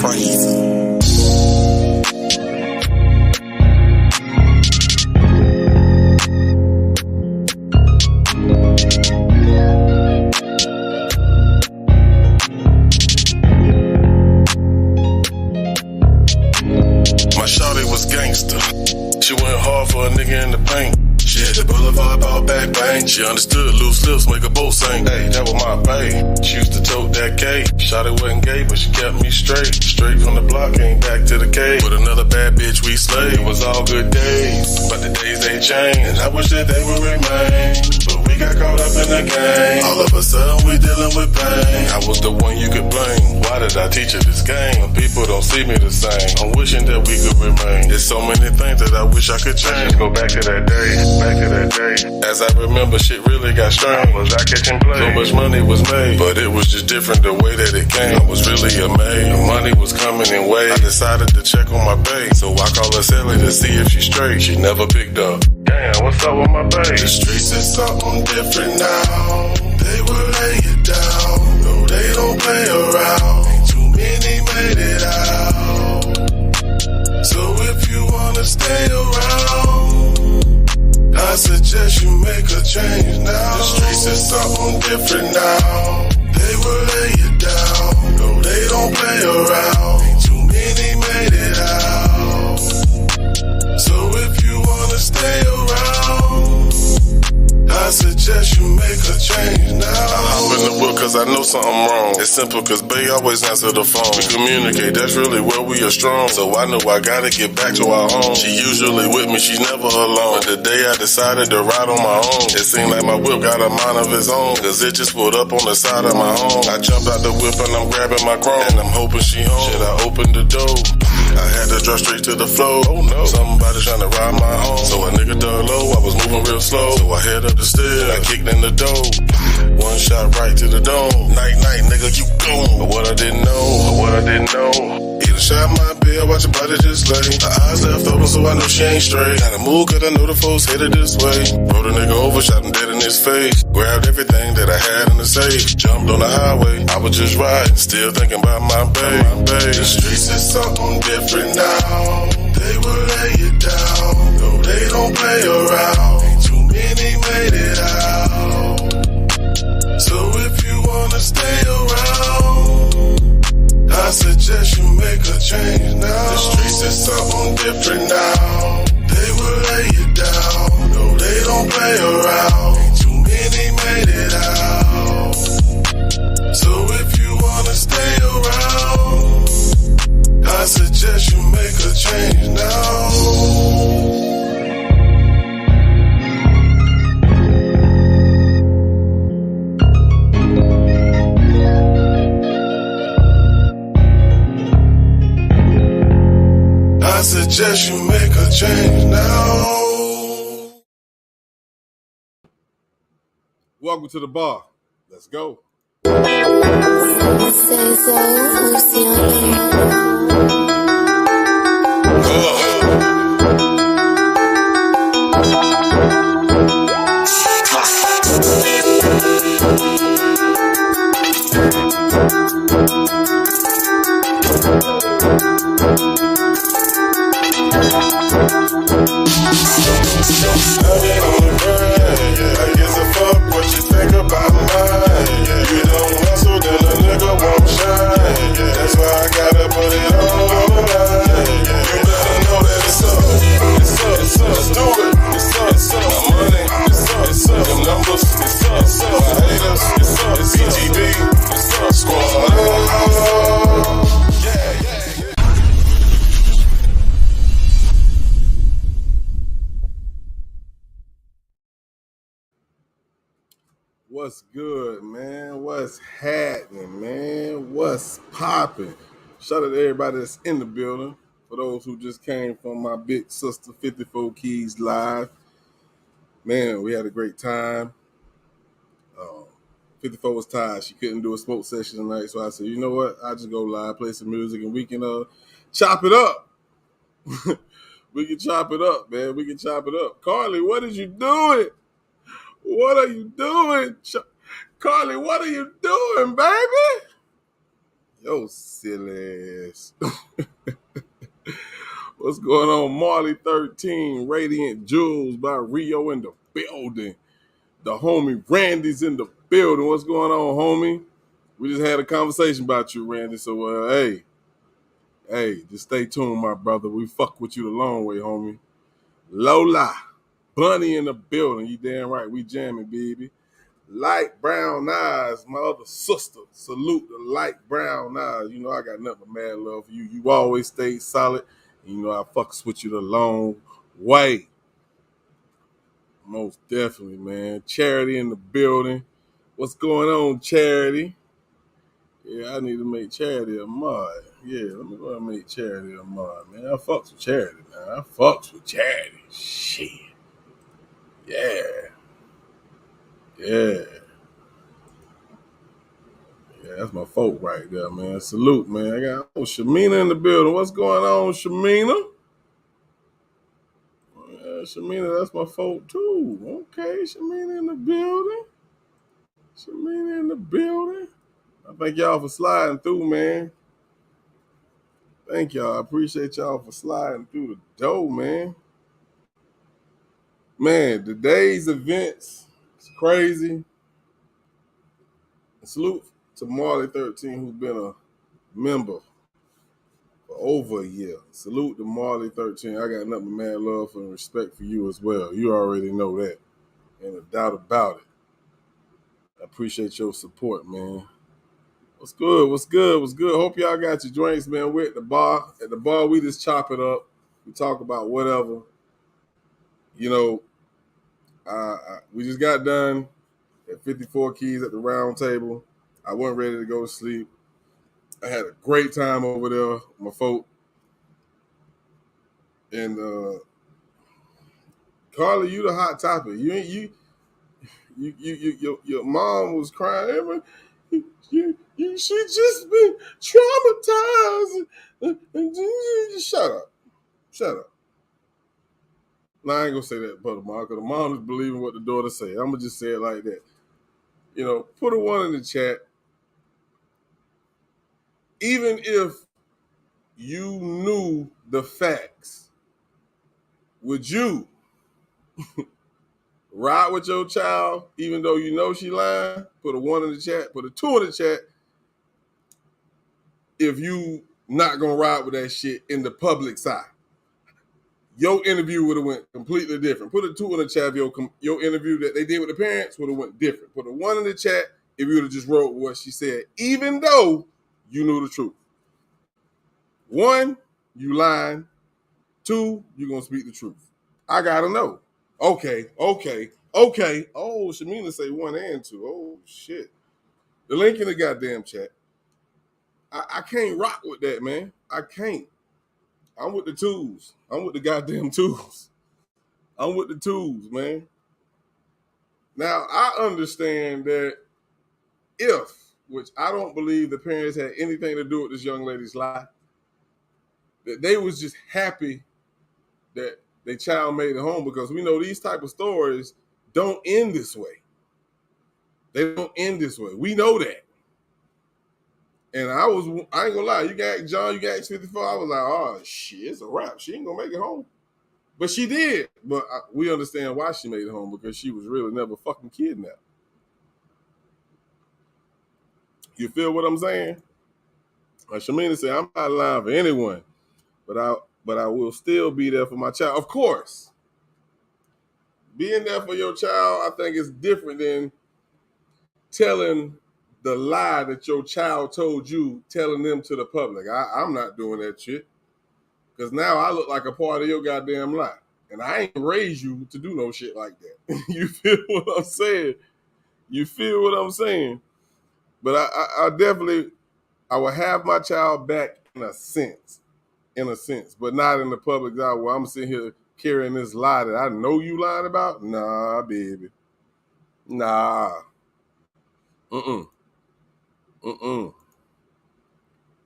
crazy. My shawty was gangster. She went hard for a nigga in the paint. She had the boulevard ball back bang. She understood loose lips make a boat sing. Hey, that was my pay. She used to tote that K. Shawty wasn't gay, but she kept me straight. Straight from the block, came back to the cave. With another bad bitch we slayed. It was all good days, but the days they changed. And I wish that they would remain, but we got caught up in the game. All of a sudden we dealing with pain. I was the one you could blame. Why did I teach her this game? When people don't see me the same. I'm wishing that we could remain. There's so many things that I wish I could change. Go back to that day. Back to that day. As I remember, shit really got strange. Was I catching play? So much money was made, but it was just different the way that it came. I was really amazed. The money was coming in waves. I decided to check on my bae, so I called her Sally to see if she's straight. She never picked up. Damn, what's up with my bae? The streets is something different now. They will lay it down. No, they don't play around. Ain't too many made it out. So if you wanna stay around, I suggest you make a change now. The streets is something different now. They will lay it down. No, they don't play around. Ain't too many made it out. So if you wanna stay around, I suggest you make a change now. I hop in the whip cause I know something wrong. It's simple cause Bae always answer the phone. We communicate, that's really where we are strong. So I know I gotta get back to our home. She usually with me, she's never alone. But the day I decided to ride on my own, it seemed like my whip got a mind of its own. Cause it just pulled up on the side of my home. I jumped out the whip and I'm grabbing my chrome. And I'm hoping she home. Shit, I opened the door. I had to drive straight to the floor. Oh no, somebody trying to ride my home. So a nigga dug low, I was moving real slow. So I head up the stairs, I kicked in the door. One shot right to the dome. Night, night, nigga, you gone. But what I didn't know, he done shot my bill, watch your body just lay. Her eyes left open, so I know she ain't straight. Gotta move, cause I know the folks headed this way. Rode a nigga over, shot him dead in his face. Grabbed everything that I had in the safe. Jumped on the highway, I was just riding, still thinking about my bae. The streets is something different now. They will lay it down. No, they don't play around. Ain't too many made it out. So if you wanna stay around, I suggest you make a change now. The streets is something different now. They will lay it down. No, they don't play around. Ain't too many made it out. So if you wanna stay around, I suggest you make a change now. I suggest you make a change now. Welcome to the bar. Let's go. I guess a fuck what you think about mine. You don't hustle, then a nigga won't shine. That's why I gotta put it all on the line. You better know that it's up. It's up, it's up. Let's do it. It's up, it's up. My money, it's up, it's up. Them numbers, it's up, it's up. My haters, it's up, it's up. BGB, it's up. Squad. Yeah, yeah. What's good, man? What's happening, man? What's popping? Shout out to everybody that's in the building. For those who just came from my big sister 54 Keys live, man, we had a great time. 54 was tired. She couldn't do a smoke session tonight, so I said, you know what? I'll just go live, play some music, and we can chop it up. We can chop it up, man. We can chop it up. Carlee, what is you doing? What are you doing? Carlee, what are you doing, baby? Yo, silly ass. What's going on? Marley 13, Radiant Jewels by Rio in the building. The homie Randy's in the building. What's going on, homie? We just had a conversation about you, Randy. So, hey, just stay tuned, my brother. We fuck with you the long way, homie. Lola, Bunny in the building. You damn right. We jamming, baby. Light brown eyes, my other sister. Salute the light brown eyes. You know I got nothing but mad love for you. You always stayed solid. You know I fucks with you the long way. Most definitely, man. Charity in the building. What's going on, Charity? Yeah, I need to make Charity a mod. Yeah, let me go ahead and make Charity a mod, man. I fucks with Charity, man. I fucks with Charity. Shit. Yeah. Yeah. Yeah, that's my folk right there, man. Salute, man. I got Shamina in the building. What's going on, Shamina? Yeah, Shamina, that's my folk too. Okay, Shamina in the building. Shamina in the building. I thank y'all for sliding through, man. Thank y'all. I appreciate y'all for sliding through the door, man. Man, today's events is crazy. Salute to Marley 13, who's been a member for over a year. Salute to Marley 13. I got nothing but mad love and respect for you as well. You already know that. Ain't a doubt about it. I appreciate your support, man. What's good? What's good? What's good? Hope y'all got your drinks, man. We're at the bar. At the bar, we just chop it up. We talk about whatever. You know, we just got done at 54 Keys at the round table. I wasn't ready to go to sleep. I had a great time over there, my folk. And Carlee, you the hot topic. Your mom was crying. She just been traumatized. Shut up. Shut up. No, I ain't gonna say that, brother Mark. The mom is believing what the daughter say. I'm gonna just say it like that. You know, put a one in the chat. Even if you knew the facts, would you ride with your child even though you know she lying? Put a one in the chat. Put a two in the chat if you not gonna ride with that shit in the public side. Your interview would have went completely different. Put a two in the chat. Your interview that they did with the parents would have went different. Put a one in the chat if you would have just wrote what she said, even though you knew the truth. One, you lying. Two, you gonna speak the truth. I gotta know. Okay. Oh, Shamina say one and two. Oh shit. The link in the goddamn chat. I can't rock with that, man. I can't. I'm with the tools. I'm with the goddamn tools. I'm with the tools, man. Now, I understand that which I don't believe the parents had anything to do with this young lady's life, that they was just happy that their child made it home, because we know these type of stories don't end this way. They don't end this way. We know that. And I ain't gonna lie, you got John, you got X54, I was like, oh shit, it's a wrap. She ain't gonna make it home. But she did. But we understand why she made it home, because she was really never fucking kidnapped. You feel what I'm saying? Like Shamina said, I'm not lying for anyone, but I will still be there for my child. Of course. Being there for your child, I think, is different than telling the lie that your child told you, telling them to the public. I'm not doing that shit. Because now I look like a part of your goddamn lie. And I ain't raised you to do no shit like that. You feel what I'm saying? You feel what I'm saying? But I definitely, I will have my child back in a sense, but not in the public eye where I'm sitting here carrying this lie that I know you lying about. Nah, baby. Nah.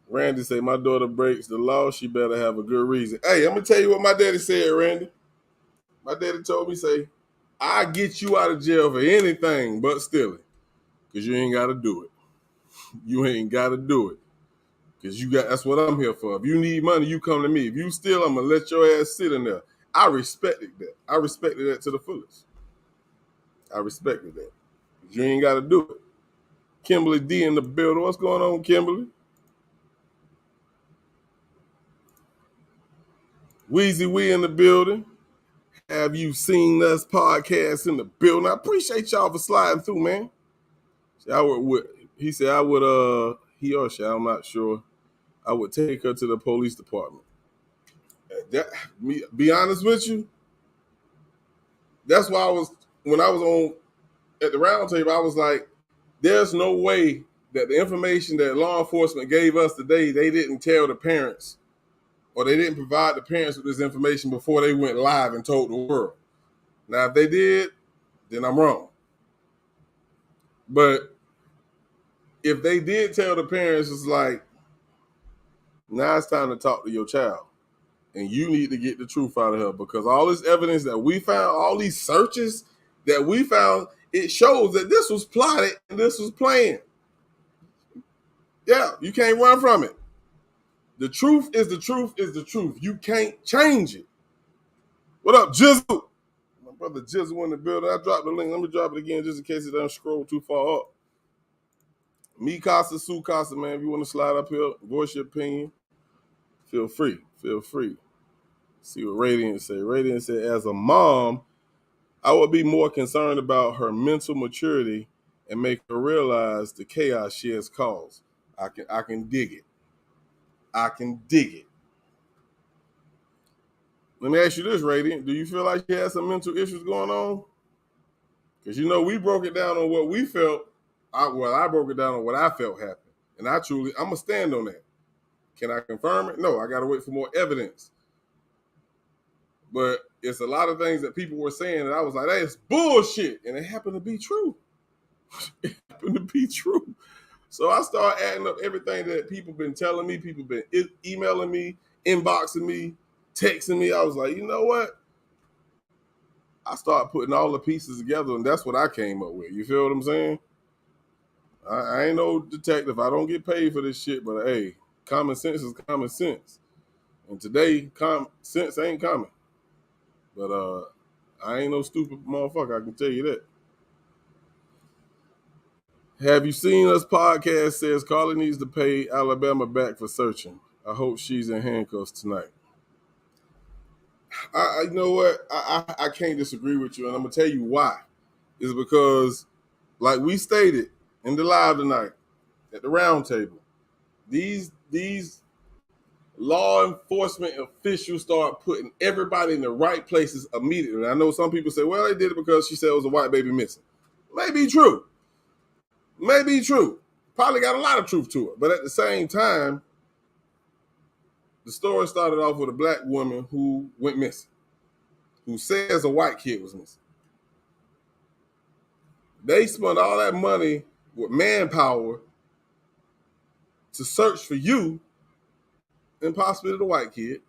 Randy say, my daughter breaks the law. She better have a good reason. Hey, I'm going to tell you what my daddy said, Randy. My daddy told me, say, I get you out of jail for anything but stealing, because you ain't got to do it. You ain't got to do it. Because that's what I'm here for. If you need money, you come to me. If you steal, I'm gonna let your ass sit in there. I respected that. I respected that to the fullest. I respected that. You ain't gotta do it. Kimberly D in the building. What's going on, Kimberly? Weezy We in the building. Have you seen us podcast in the building? I appreciate y'all for sliding through, man. He said I would he or she, I'm not sure. I would take her to the police department. Be honest with you, that's why when I was on at the round table, I was like, there's no way that the information that law enforcement gave us today, they didn't tell the parents or they didn't provide the parents with this information before they went live and told the world. Now, if they did, then I'm wrong. But if they did tell the parents, it's like, now it's time to talk to your child. And you need to get the truth out of her because all this evidence that we found, all these searches that we found, it shows that this was plotted and this was planned. Yeah, you can't run from it. The truth is the truth is the truth. You can't change it. What up, Jizzle? My brother Jizzle in the building. I dropped the link. Let me drop it again just in case it doesn't scroll too far up. Me Casa, Sue Casa, man. If you want to slide up here, voice your opinion, feel free. Feel free. See what Radiant say. Radiant said, as a mom, I would be more concerned about her mental maturity and make her realize the chaos she has caused. I can dig it. I can dig it. Let me ask you this, Radiant. Do you feel like she has some mental issues going on? Because, we broke it down on what we felt. I broke it down on what I felt happened. And I'm going to stand on that. Can I confirm it? No, I got to wait for more evidence. But it's a lot of things that people were saying that I was like, that's bullshit. And it happened to be true. It happened to be true. So I started adding up everything that people been telling me. People been emailing me, inboxing me, texting me. I was like, you know what? I started putting all the pieces together, and that's what I came up with. You feel what I'm saying? I ain't no detective. I don't get paid for this shit, but hey, common sense is common sense. And today, sense ain't common. But I ain't no stupid motherfucker, I can tell you that. Have you seen us podcast says Carlee needs to pay Alabama back for searching. I hope she's in handcuffs tonight. You know what? I can't disagree with you, and I'm going to tell you why. It's because, like we stated in the live tonight, at the round table, these law enforcement officials start putting everybody in the right places immediately. I know some people say, well, they did it because she said it was a white baby missing. Maybe true. Maybe true. Probably got a lot of truth to it. But at the same time, the story started off with a black woman who went missing, who says a white kid was missing. They spent all that money with manpower to search for you and possibly the white kid.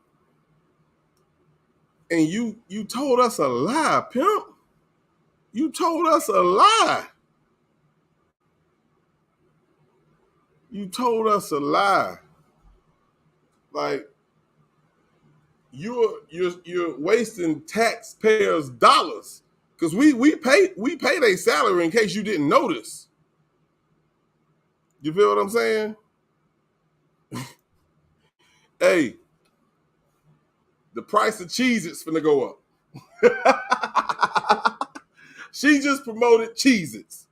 And you told us a lie, pimp. You told us a lie. You told us a lie. Like, you're wasting taxpayers' dollars because we pay their salary in case you didn't notice. You feel what I'm saying? Hey, the price of Cheez-Its finna go up. She just promoted Cheez-Its.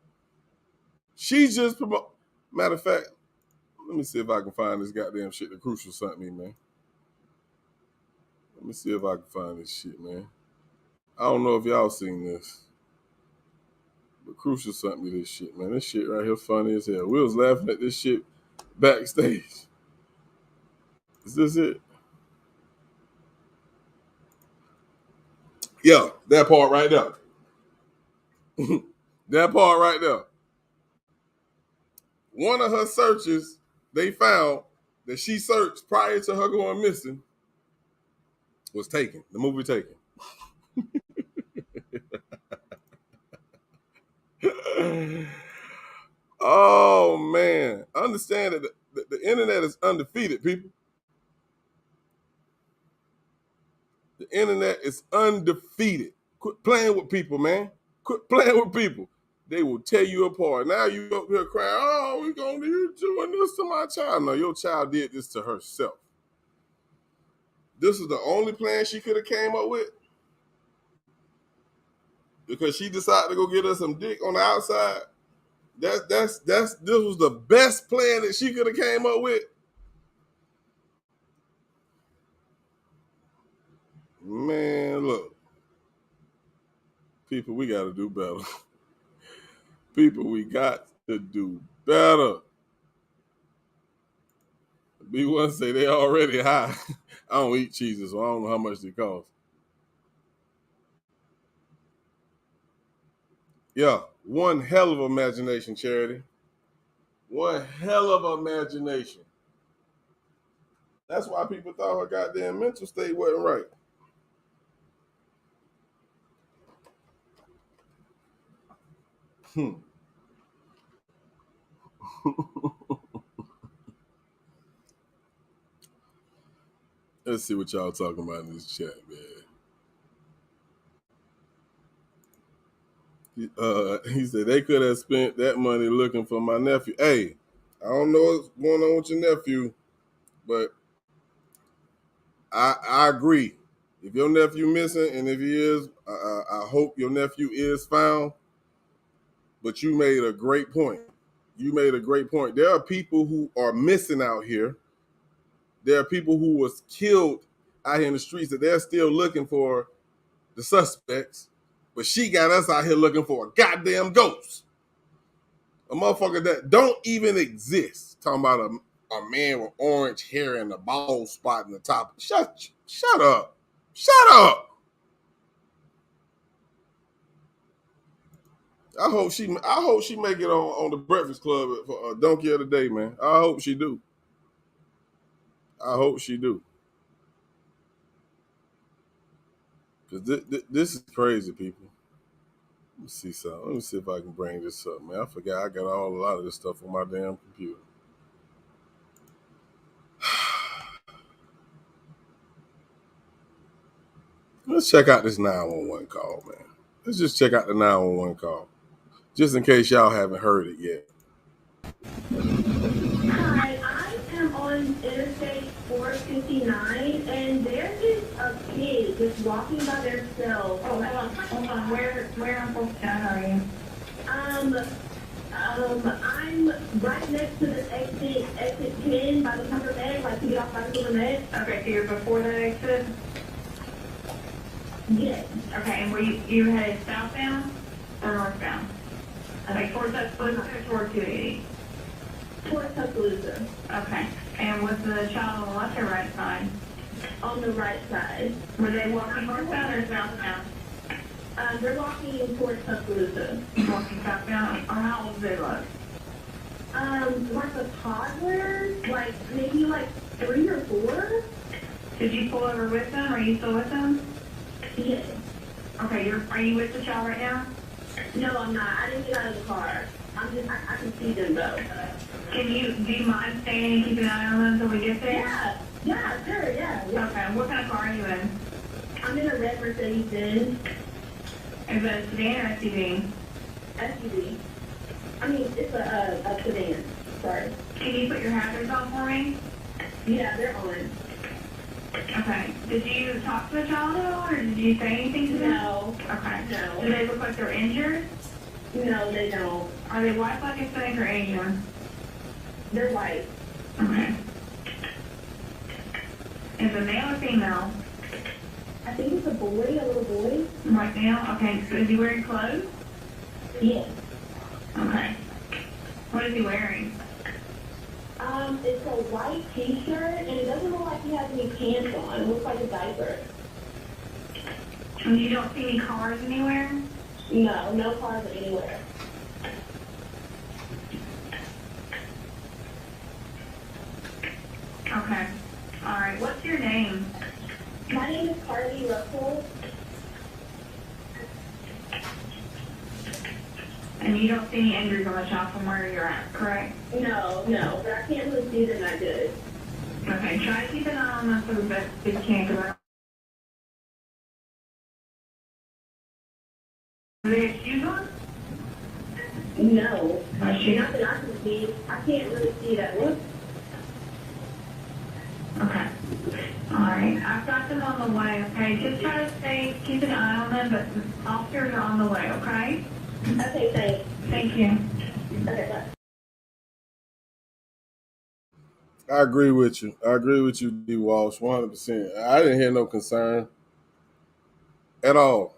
Matter of fact, let me see if I can find this goddamn shit that Crucial sent me, man. Let me see if I can find this shit, man. I don't know if y'all seen this. But Crucial sent me this shit, man. This shit right here funny as hell. We was laughing at this shit backstage. Is this it? Yeah, that part right there. That part right there. One of her searches, they found that she searched prior to her going missing was Taken. The movie Taken. Oh, man. understand that the internet is undefeated, people. The internet is undefeated. Quit playing with people, man. Quit playing with people. They will tear you apart. Now you up here crying, oh, we gonna be doing this to my child. No, your child did this to herself. This is the only plan she could have came up with. Because she decided to go get her some dick on the outside. This was the best plan that she could have came up with. Man, look. People, we gotta do better. People, we got to do better. B1 say they already high. I don't eat cheeses, so I don't know how much they cost. Yeah, one hell of imagination, Charity. One hell of imagination. That's why people thought her goddamn mental state wasn't right. Let's see what y'all talking about in this chat, man. He said they could have spent that money looking for my nephew. Hey, I don't know what's going on with your nephew, but I agree. If your nephew missing, and if he is, I hope your nephew is found. But you made a great point. There are people who are missing out here. There are people who was killed out here in the streets that they're still looking for the suspects. But she got us out here looking for a goddamn ghost. A motherfucker that don't even exist. Talking about a man with orange hair and a bald spot in the top. Shut up. Shut up. I hope she make it on the Breakfast Club for Donkey of the Day, man. I hope she do. Because this is crazy, people. Let me see something. Let me see if I can bring this up, man. I forgot I got a lot of this stuff on my damn computer. Let's check out this 911 call, man. Let's just check out the 911 call. Just in case y'all haven't heard it yet. Hi, I am on Interstate 459, and there is a pig just walking by themselves. Oh, hold on. Where on 459 are you? I'm right next to the exit 10 by the Pepper Med, like to get off by the Pepper Med. Okay, so you're before that exit? Yes. Okay, and were you headed southbound or northbound? Like towards Tuscaloosa or toward 280? Towards Tuscaloosa. Okay, and was the child on the left or right side? On the right side. Were they walking northbound or southbound? They're walking towards Tuscaloosa. Walking southbound? Or how old do they look? Like a toddler, like maybe like 3 or 4. Did you pull over with them? Are you still with them? Yes. Okay, are you with the child right now? No, I'm not. I didn't get out of the car. I can see them though. Do you mind staying and keeping an eye on them until we get there? Yeah, sure, yeah. Okay, what kind of car are you in? I'm in a red Mercedes-Benz. Is it a sedan or SUV? SUV. I mean, it's a sedan. Sorry. Can you put your hazards on for me? Yeah, they're on. Okay. Did you talk to the child at all, or did you say anything to them? No. Okay. No. Do they look like they're injured? No, they don't. Are they white, black, Hispanic, or Asian? They're white. Okay. Is it male or female? I think it's a boy, a little boy. White male? Okay. So is he wearing clothes? Yes. Okay. What is he wearing? It's a white t-shirt, and it doesn't look like he has any pants on. It looks like a diaper. And you don't see any cars anywhere? No cars anywhere. Okay. All right. What's your name? My name is Carlee Russell. And you don't see any injuries on the shot from where you're at, correct? No, but I can't really see them that good. Okay, try to keep an eye on them for the best you can, because are they have shoes on? No, Are shoes? not that I can see. I can't really see that one. Okay. Alright, I've got them on the way, okay? Just try to keep an eye on them, but officers are on the way, okay? Okay, thanks. Thank you. Okay, bye. I agree with you. I agree with you, D. Walsh, 100%. I didn't hear no concern at all.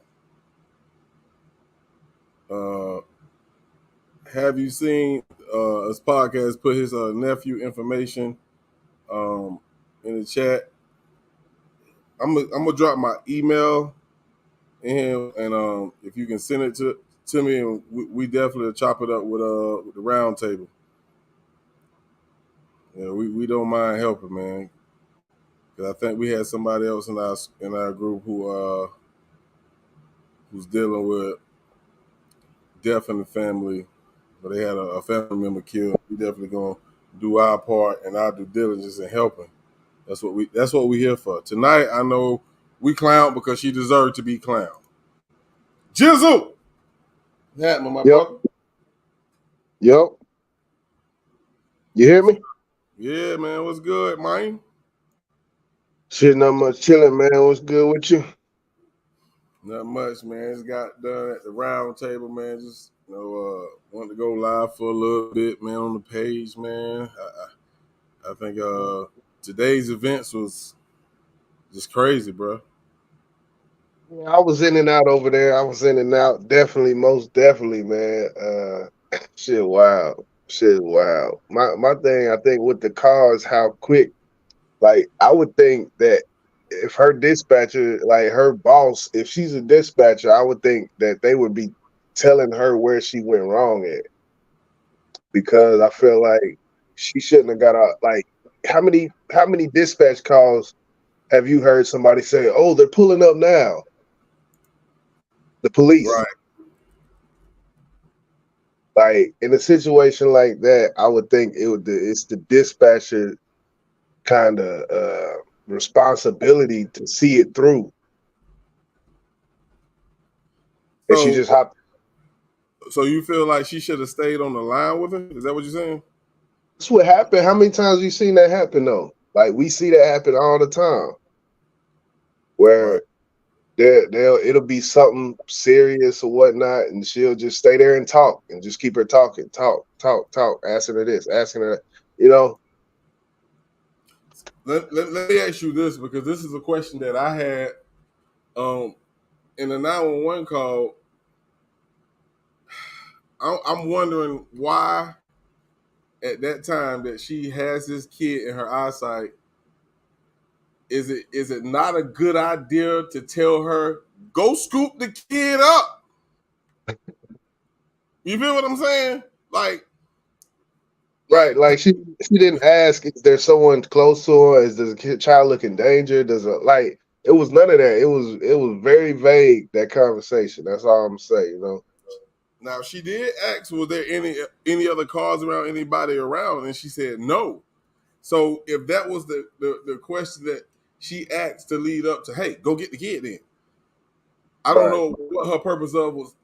Have you seen his podcast put his nephew information in the chat? I'm gonna drop my email in here, and if you can send it to me, and we definitely chop it up with the round table. Yeah, we don't mind helping, man. Because I think we had somebody else in our group who's dealing with death in the family, but they had a family member killed. We definitely gonna do our part and our due diligence in helping. That's what we here for. Tonight, I know we clown because she deserved to be clowned. Jizzle! Happening, my Yep, brother. yep. You hear me? Yeah, man, what's good, man? Shit, not much chilling, man. What's good with you? Not much, man. Just got done at the round table, man. Just wanted to go live for a little bit, man, on the page, man. I think today's events was just crazy, bro. Yeah, I was in and out over there. I was in and out. Definitely, most definitely, man. Shit, wow. Shit, wow. My thing, I think, with the cars, how quick. Like, I would think that if her dispatcher, like her boss, if she's a dispatcher, I would think that they would be telling her where she went wrong at, because I feel like she shouldn't have got out. Like, how many dispatch calls have you heard somebody say, "Oh, they're pulling up now"? The police. Right. Like, in a situation like that, I would think it's the dispatcher kind of responsibility to see it through. And she So, just hopped. so you feel like she should have stayed on the line with her? Is that what you're saying? That's what happened. How many times you seen that happen though? Like, we see that happen all the time, Right. where it'll be something serious or whatnot, and she'll just stay there and talk and just keep her talking, talk, asking her this, asking her, you know. Let me ask you this, because this is a question that I had in the 911 call. I'm wondering why at that time that she has this kid in her eyesight, is it not a good idea to tell her, go scoop the kid up? You feel what I'm saying? Like, Right, like she didn't ask, is there someone close to her? Does the child look in danger? Like, it was none of that. It was very vague, that conversation. That's all I'm saying, you know. now she did ask, was there any other cars around, anybody around, and she said no. So if that was the question that she asked to lead up to, hey, go get the kid then. I don't Right. know what her purpose of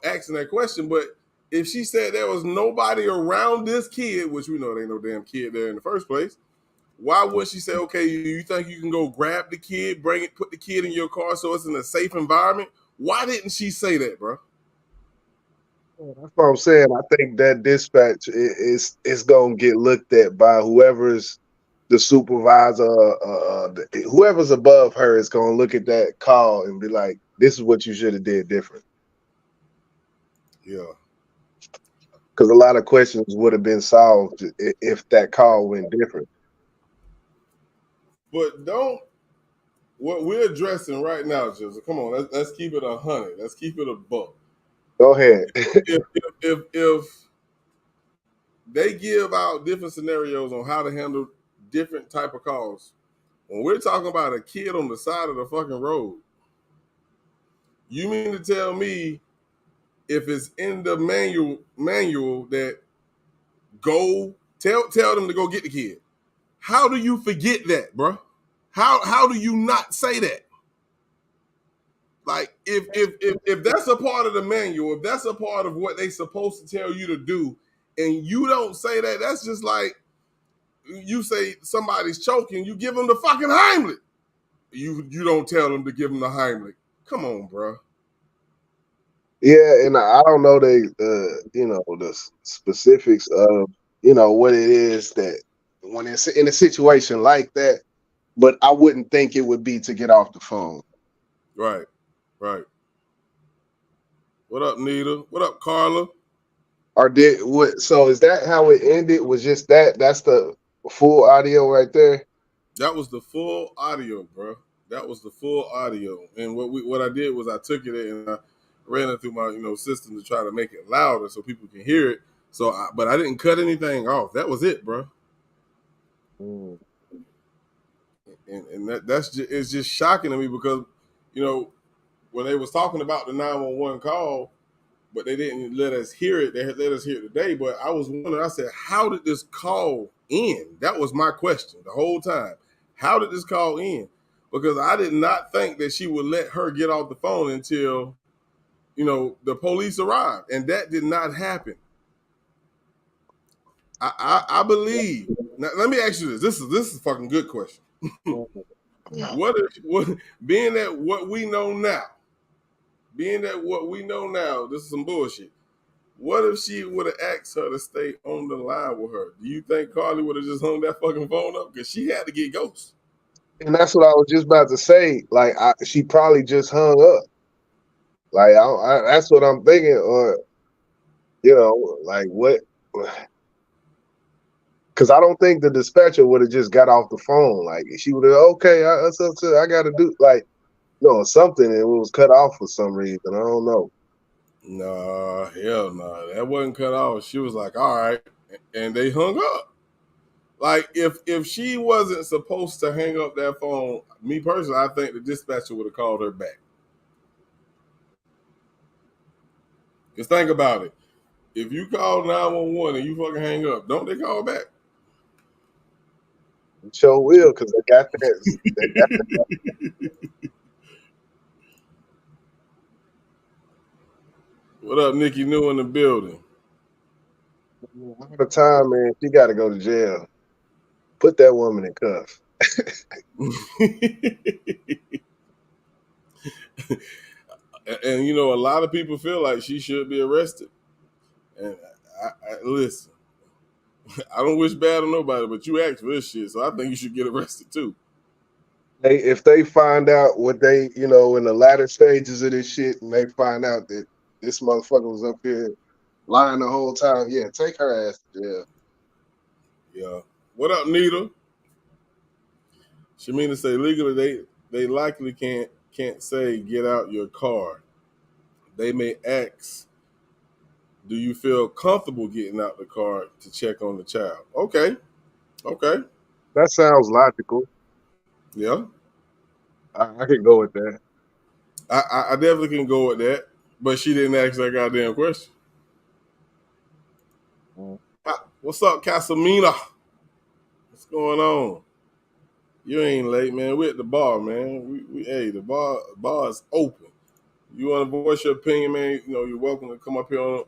asking that question, but if she said there was nobody around this kid, which we know there ain't no damn kid there in the first place, why would she say, okay, you think you can go grab the kid, bring it, put the kid in your car so it's in a safe environment? Why didn't she say that, bro? That's what I'm saying. I think that dispatch is gonna get looked at by whoever's the supervisor, whoever's above her is gonna look at that call and be like, "This is what you should have did different." Yeah. Because a lot of questions would have been solved if that call went different. But what we're addressing right now, Jizzle, come on, let's keep it 100. Let's keep it a buck. Go ahead. If they give out different scenarios on how to handle different type of calls, when we're talking about a kid on the side of the fucking road, you mean to tell me if it's in the manual that go tell them to go get the kid. How do you forget that, bro? How do you not say that? Like if that's a part of the manual, if that's a part of what they supposed to tell you to do, and you don't say that, that's just like you say somebody's choking, you give them the fucking Heimlich. You don't tell them to give them the Heimlich. Come on, bro. Yeah, and I don't know the specifics of what it is that when it's in a situation like that, but I wouldn't think it would be to get off the phone. Right. What up, Nita? What up, Carla? Or did what? So is that how it ended? Was just that? That's the full audio right there. That was the full audio, bro. That was the full audio. And what I did was I took it and I ran it through my system to try to make it louder so people can hear it. But I didn't cut anything off. That was it, bro. Mm. And it's just shocking to me because when they was talking about the 911 call, but they didn't let us hear it. They had let us hear it today. But I was wondering. I said, how did this call end? That was my question the whole time. How did this call end? Because I did not think that she would let her get off the phone until, the police arrived. And that did not happen. I believe. Now, let me ask you this. This is a fucking good question. Being that what we know now, this is some bullshit. What if she would have asked her to stay on the line with her? Do you think Carlee would have just hung that fucking phone up? Because she had to get ghosts. And that's what I was just about to say. Like, she probably just hung up. Like, that's what I'm thinking. Or, like what? Because I don't think the dispatcher would have just got off the phone. Like, she would have, okay, I got to do, like, something, and it was cut off for some reason. I don't know. Nah, hell no. That wasn't cut off. She was like, all right. And they hung up. Like, if she wasn't supposed to hang up that phone, me personally, I think the dispatcher would have called her back. Just think about it. If you call 911 and you fucking hang up, don't they call back? Sure will, because they got that. What up, Nikki New in the building? All the time, man, she got to go to jail. Put that woman in cuffs. And a lot of people feel like she should be arrested. And I listen, I don't wish bad on nobody, but you asked for this shit, so I think you should get arrested too. If they find out what they, in the latter stages of this shit, and they find out that this motherfucker was up here lying the whole time, yeah, take her ass to jail. Yeah. What up, Nita? She mean to say legally they likely can't say get out your car. They may ask, do you feel comfortable getting out the car to check on the child? Okay. That sounds logical. Yeah. I can go with that. I definitely can go with that, but she didn't ask that goddamn question. What's up, Casamina? What's going on? You ain't late, man. We're at the bar, man. The bar is open. You want to voice your opinion, man? You're welcome to come up here on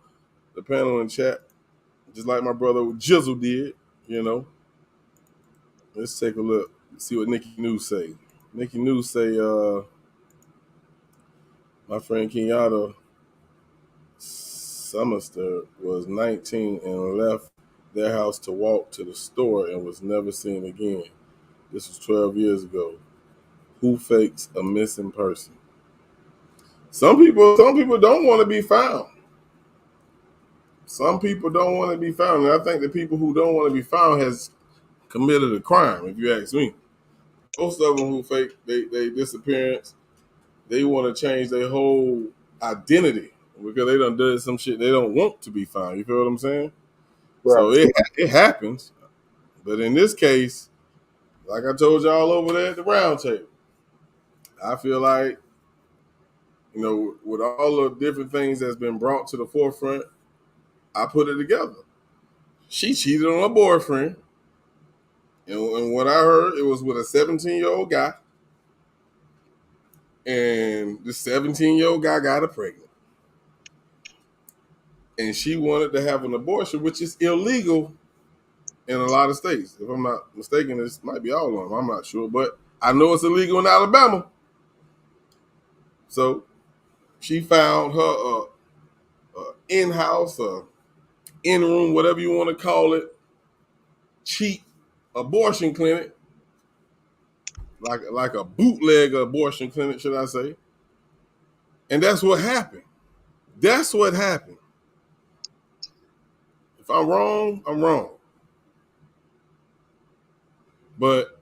the panel and chat, just like my brother Jizzle did. Let's take a look. See what Nikki News say. Nikki News say, my friend Kenyatta Summerster was 19 and left their house to walk to the store and was never seen again. This was 12 years ago. Who fakes a missing person? Some people don't want to be found. Some people don't want to be found. And I think the people who don't want to be found has committed a crime, if you ask me. Most of them who fake they disappearance, they want to change their whole identity because they done did some shit they don't want to be found. You feel what I'm saying? Right. So it happens. But in this case, like I told y'all over there at the round table, I feel like You know, with all the different things that's been brought to the forefront, I put it together. She cheated on her boyfriend, and what I heard, it was with a 17-year-old guy, and the 17-year-old guy got her pregnant, and she wanted to have an abortion, which is illegal in a lot of states. If I'm not mistaken, this might be all of them. I'm not sure, but I know it's illegal in Alabama. So she found her in-house, in-room, whatever you want to call it, cheap abortion clinic, like a bootleg abortion clinic, should I say? And that's what happened. That's what happened. If I'm wrong, I'm wrong. But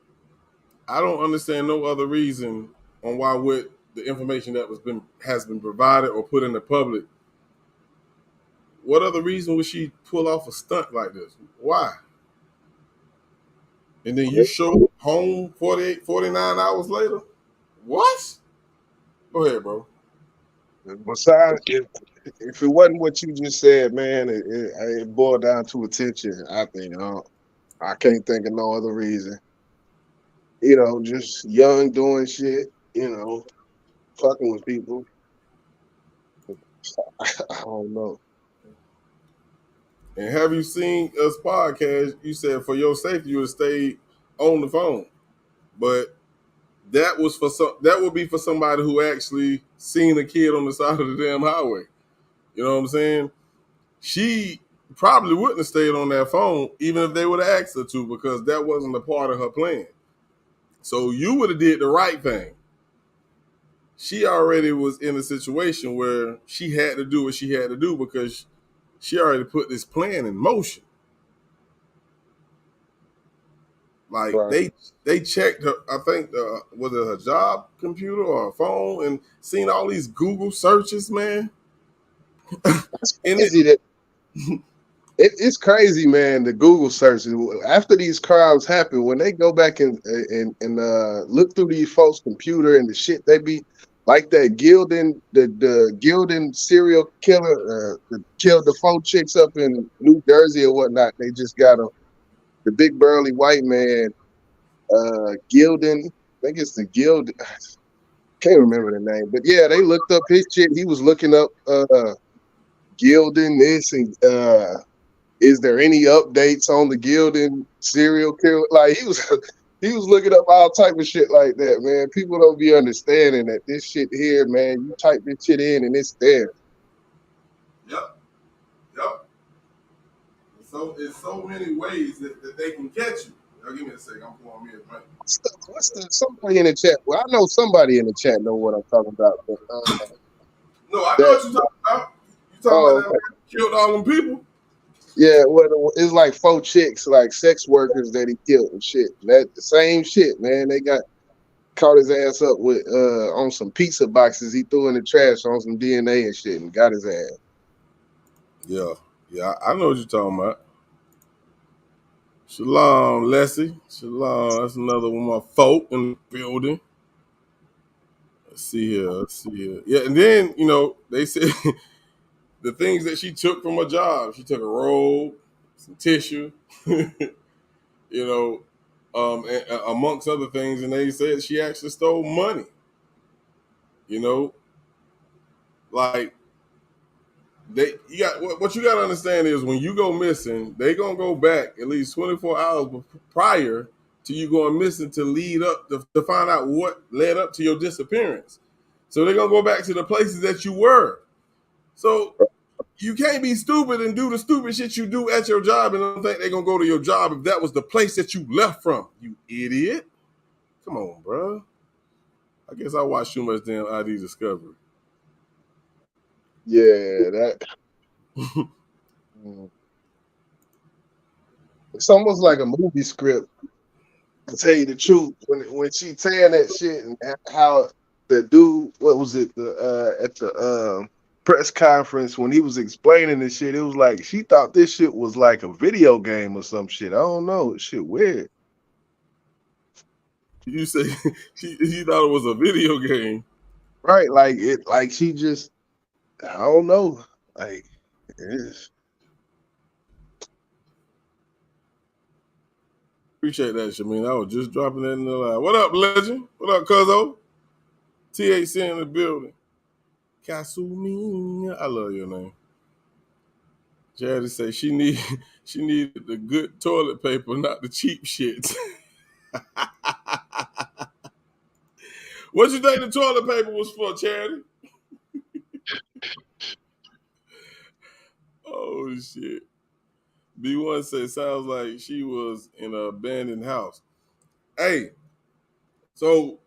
I don't understand no other reason on why with the information that has been provided or put in the public, what other reason would she pull off a stunt like this? Why? And then you show home 48, 49 hours later? What? Go ahead, bro. Besides, if it wasn't what you just said, man, it boiled down to attention. I think I can't think of no other reason. You know, just young doing shit. You know, fucking with people. I don't know. And have you seen us podcast? You said for your safety you would stay on the phone, but that would be for somebody who actually seen a kid on the side of the damn highway. You know what I'm saying? She probably wouldn't have stayed on that phone even if they would have asked her to, because that wasn't a part of her plan. So you would have did the right thing. She already was in a situation where she had to do what she had to do because she already put this plan in motion. Like Right. they checked her, I think was it her job computer or her phone, and seen all these Google searches, man. It's And crazy that it's crazy, man. The Google searches after these crimes happen, when they go back and look through these folks' computer and the shit they be like that Gildan, the Gildan serial killer that killed the 4 chicks up in New Jersey or whatnot. They just got the big burly white man, Gildan. I think it's the Gildan. Can't remember the name, but yeah, they looked up his shit. He was looking up Gildan this and is there any updates on the Gildan serial killer? Like he was looking up all type of shit like that, man. People don't be understanding that this shit here, man. You type this shit in and it's there. yep. So it's so many ways that they can catch you. Now, give me a second. I'm pouring me a drink. Somebody in the chat? Well, I know somebody in the chat know what I'm talking about. But, No, I know what you're talking about. You talking about that man who killed all them people? Yeah, well, it's like 4 chicks, like sex workers that he killed and shit. That the same shit, man. They caught his ass up with on some pizza boxes he threw in the trash on some DNA and shit, and got his ass. Yeah, I know what you're talking about. Shalom, Leslie. Shalom. That's another one of my folk in the building. Let's see here. Yeah, and then, they said the things that she took from her job. She took a robe, some tissue, you know, and, amongst other things. And they said she actually stole money. Like what you got to understand is when you go missing, they gonna go back at least 24 hours prior to you going missing to lead up to find out what led up to your disappearance. So they're gonna go back to the places that you were. So you can't be stupid and do the stupid shit you do at your job and don't think they're gonna go to your job if that was the place that you left from. You idiot! Come on, bro. I guess I watched too much damn ID Discovery. Yeah, that. It's almost like a movie script. To tell you the truth, when she saying that shit and how the dude, what was it, at the press conference when he was explaining this shit, it was like she thought this shit was like a video game or some shit. I don't know, shit weird. You say he thought it was a video game. Right, like she just, I don't know, like it's, Appreciate that, Shamin. I was just dropping that in the line. What up, legend? What up, Cuzzo? THC in the building. Kasumi. I love your name. Charity say she needed the good toilet paper, not the cheap shit. What you think the toilet paper was for, Charity? Oh shit. B1 said sounds like she was in an abandoned house. Hey, so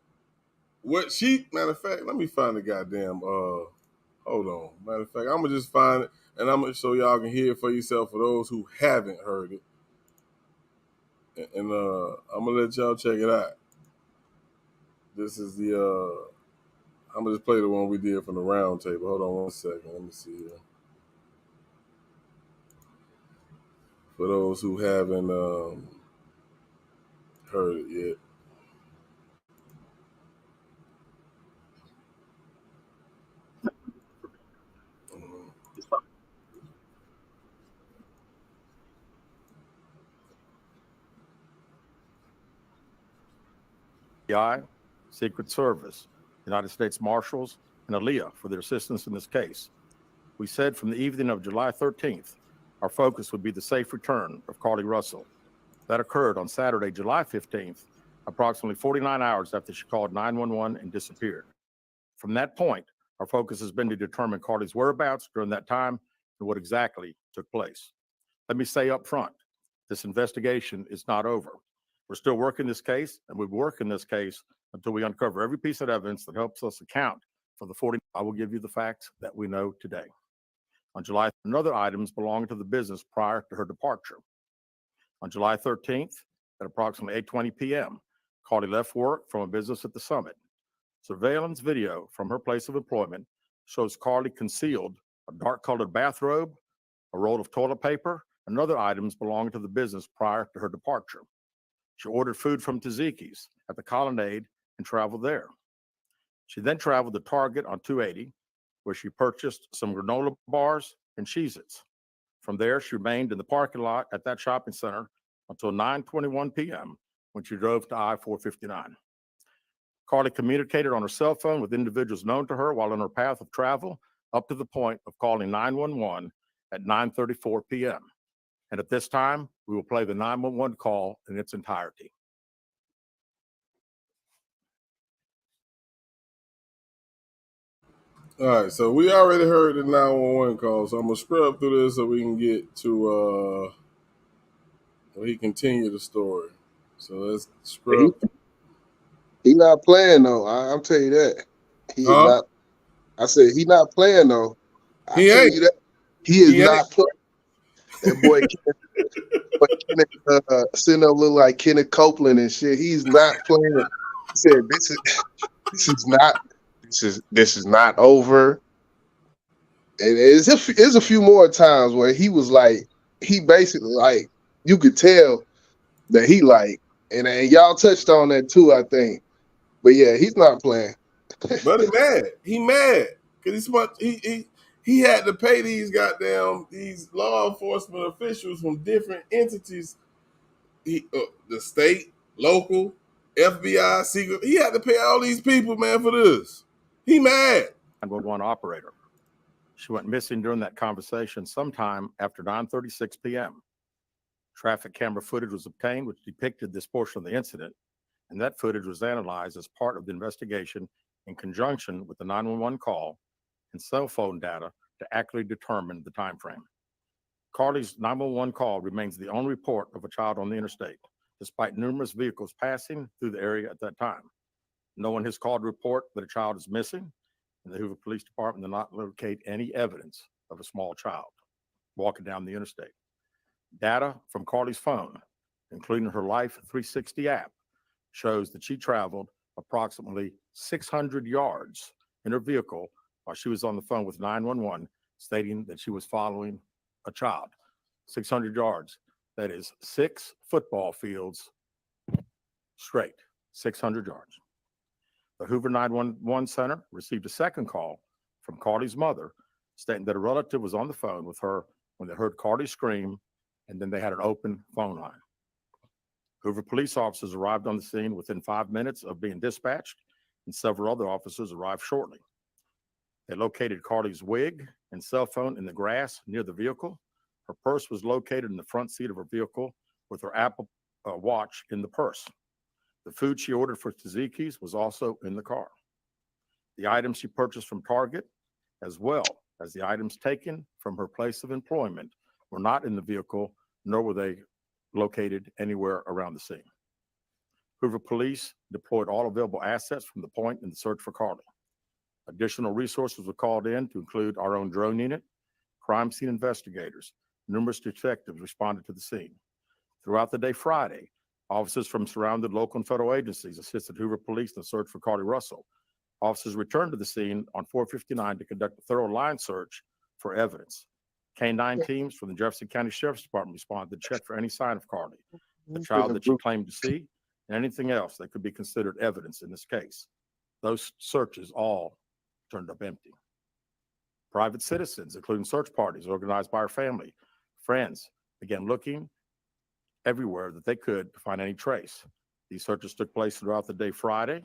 what she matter of fact, let me find the goddamn hold on. Matter of fact, I'm gonna just find it and I'm gonna so y'all can hear it for yourself for those who haven't heard it. And I'm gonna let y'all check it out. This is the I'm gonna just play the one we did from the round table. Hold on one second. Let me see here. For those who haven't heard it yet. FBI, Secret Service, United States Marshals, and ALEA for their assistance in this case. We said from the evening of July 13th, our focus would be the safe return of Carlee Russell. That occurred on Saturday, July 15th, approximately 49 hours after she called 911 and disappeared. From that point, our focus has been to determine Carlee's whereabouts during that time and what exactly took place. Let me say up front, this investigation is not over. We're still working this case, and we work in this case until we uncover every piece of evidence that helps us account for the 40. I will give you the facts that we know today. On July, other items belonging to the business prior to her departure. On July 13th, at approximately 8:20 p.m., Carlee left work from a business at the Summit. Surveillance video from her place of employment shows Carlee concealed a dark-colored bathrobe, a roll of toilet paper, and other items belonging to the business prior to her departure. She ordered food from Taziki's at the Colonnade and traveled there. She then traveled to Target on 280, where she purchased some granola bars and Cheez-Its. From there, she remained in the parking lot at that shopping center until 9:21 p.m. when she drove to I-459. Carlee communicated on her cell phone with individuals known to her while on her path of travel up to the point of calling 911 at 9:34 p.m. And at this time, we will play the 911 call in its entirety. All right, so we already heard the 911 call, so I'm gonna scrub through this so we can get to we continue the story. So let's scrub. He not playing though. I'll tell you that. He is Huh? not. I said he not playing though. I He tell ain't. you that. He is He ain't. not playing. That boy, sitting up look like Kenneth Copeland and shit. He's not playing. He said, "This is not. This is not over." And there's a few more times where he was like, he basically like, you could tell that he like, and y'all touched on that too, I think. But yeah, he's not playing. But he mad. He mad because he had to pay these goddamn these law enforcement officials from different entities. The state, local, FBI, secret. He had to pay all these people, man, for this. He mad. 911 operator. She went missing during that conversation sometime after 9:36 p.m. Traffic camera footage was obtained, which depicted this portion of the incident, and that footage was analyzed as part of the investigation in conjunction with the 911 call and cell phone data to accurately determine the time frame. Carlee's 911 call remains the only report of a child on the interstate, despite numerous vehicles passing through the area at that time. No one has called to report that a child is missing, and the Hoover Police Department did not locate any evidence of a small child walking down the interstate. Data from Carlee's phone, including her Life 360 app, shows that she traveled approximately 600 yards in her vehicle while she was on the phone with 911, stating that she was following a child. 600 yards. That is 6 football fields straight, 600 yards. The Hoover 911 center received a second call from Carlee's mother stating that a relative was on the phone with her when they heard Carlee scream, and then they had an open phone line. Hoover police officers arrived on the scene within 5 minutes of being dispatched, and several other officers arrived shortly. They located Carlee's wig and cell phone in the grass near the vehicle. Her purse was located in the front seat of her vehicle with her Apple Watch in the purse. The food she ordered for Tzatziki's was also in the car. The items she purchased from Target, as well as the items taken from her place of employment, were not in the vehicle, nor were they located anywhere around the scene. Hoover police deployed all available assets from the point in the search for Carlee. Additional resources were called in to include our own drone unit, crime scene investigators. Numerous detectives responded to the scene. Throughout the day Friday, officers from surrounding local and federal agencies assisted Hoover police in the search for Carlee Russell. Officers returned to the scene on 459 to conduct a thorough line search for evidence. K-9 teams from the Jefferson County Sheriff's Department responded to check for any sign of Carlee, the child that she claimed to see, and anything else that could be considered evidence in this case. Those searches all turned up empty. Private citizens, including search parties organized by her family, friends, began looking everywhere that they could to find any trace. These searches took place throughout the day Friday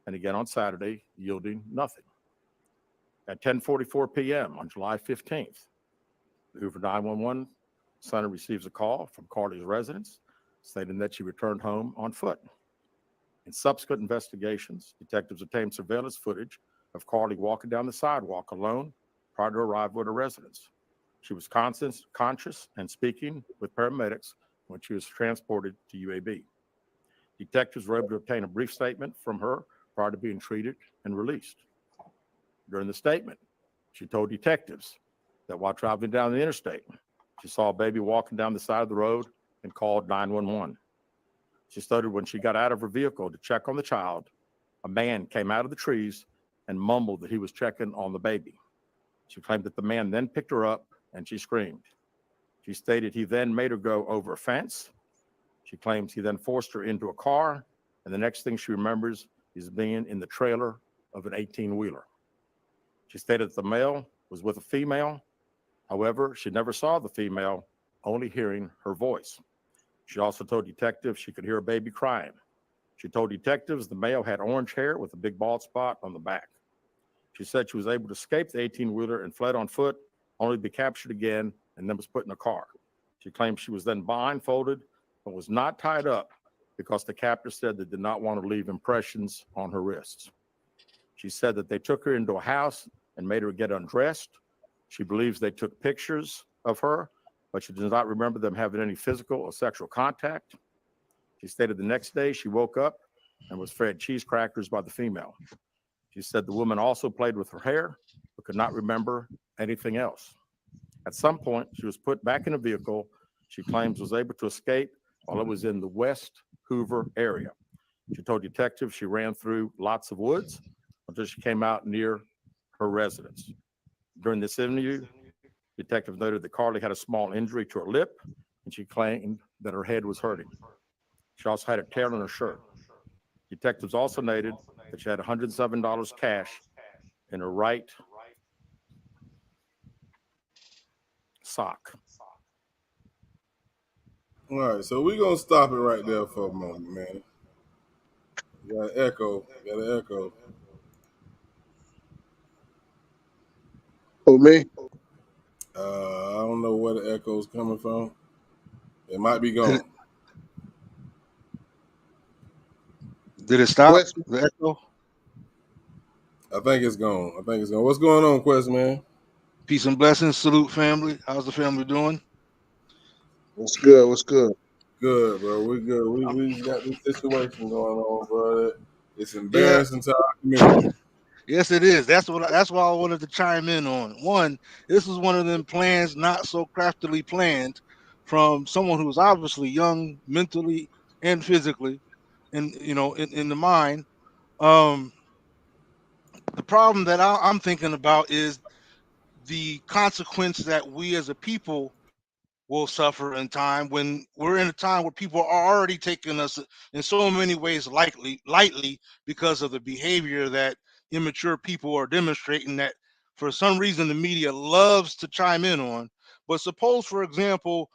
and again on Saturday, yielding nothing. At 10:44 p.m. on July 15th, the Hoover 911 center receives a call from Carlee's residence stating that she returned home on foot. In subsequent investigations, detectives obtained surveillance footage of Carlee walking down the sidewalk alone prior to arrival at her residence. She was conscious and speaking with paramedics when she was transported to UAB. Detectives were able to obtain a brief statement from her prior to being treated and released. During the statement, she told detectives that while traveling down the interstate, she saw a baby walking down the side of the road and called 911. She stated when she got out of her vehicle to check on the child, a man came out of the trees and mumbled that he was checking on the baby. She claimed that the man then picked her up and she screamed. She stated he then made her go over a fence. She claims he then forced her into a car, and the next thing she remembers is being in the trailer of an 18-wheeler. She stated that the male was with a female. However, she never saw the female, only hearing her voice. She also told detectives she could hear a baby crying. She told detectives the male had orange hair with a big bald spot on the back. She said she was able to escape the 18-wheeler and fled on foot, only to be captured again and then was put in a car. She claimed she was then blindfolded but was not tied up because the captor said they did not want to leave impressions on her wrists. She said that they took her into a house and made her get undressed. She believes they took pictures of her, but she does not remember them having any physical or sexual contact. She stated the next day she woke up and was fed cheese crackers by the female. She said the woman also played with her hair, but could not remember anything else. At some point, she was put back in a vehicle she claims was able to escape while it was in the West Hoover area. She told detectives she ran through lots of woods until she came out near her residence. During this interview, detectives noted that Carlee had a small injury to her lip, and she claimed that her head was hurting. She also had a tear in her shirt. Detectives also noted that she had $107 cash in her right sock. All right, so we're gonna stop it right there for a moment, man. You got an echo. Got an echo. Who, me? I don't know where the echo's coming from. It might be gone. Did it stop? Question? The echo? I think it's gone. What's going on, Quest, man? Peace and blessings. Salute, family. How's the family doing? What's good? What's good? Good, bro. We good. We got this situation going on, bro. It's Yeah. embarrassing to our community. Yes, it is. That's why I wanted to chime in on. One, this is one of them plans not so craftily planned from someone who's obviously young mentally and physically, and in the mind. The problem that I'm thinking about is the consequence that we as a people will suffer in time when we're in a time where people are already taking us in so many ways lightly because of the behavior that immature people are demonstrating that for some reason the media loves to chime in on. But suppose, for example,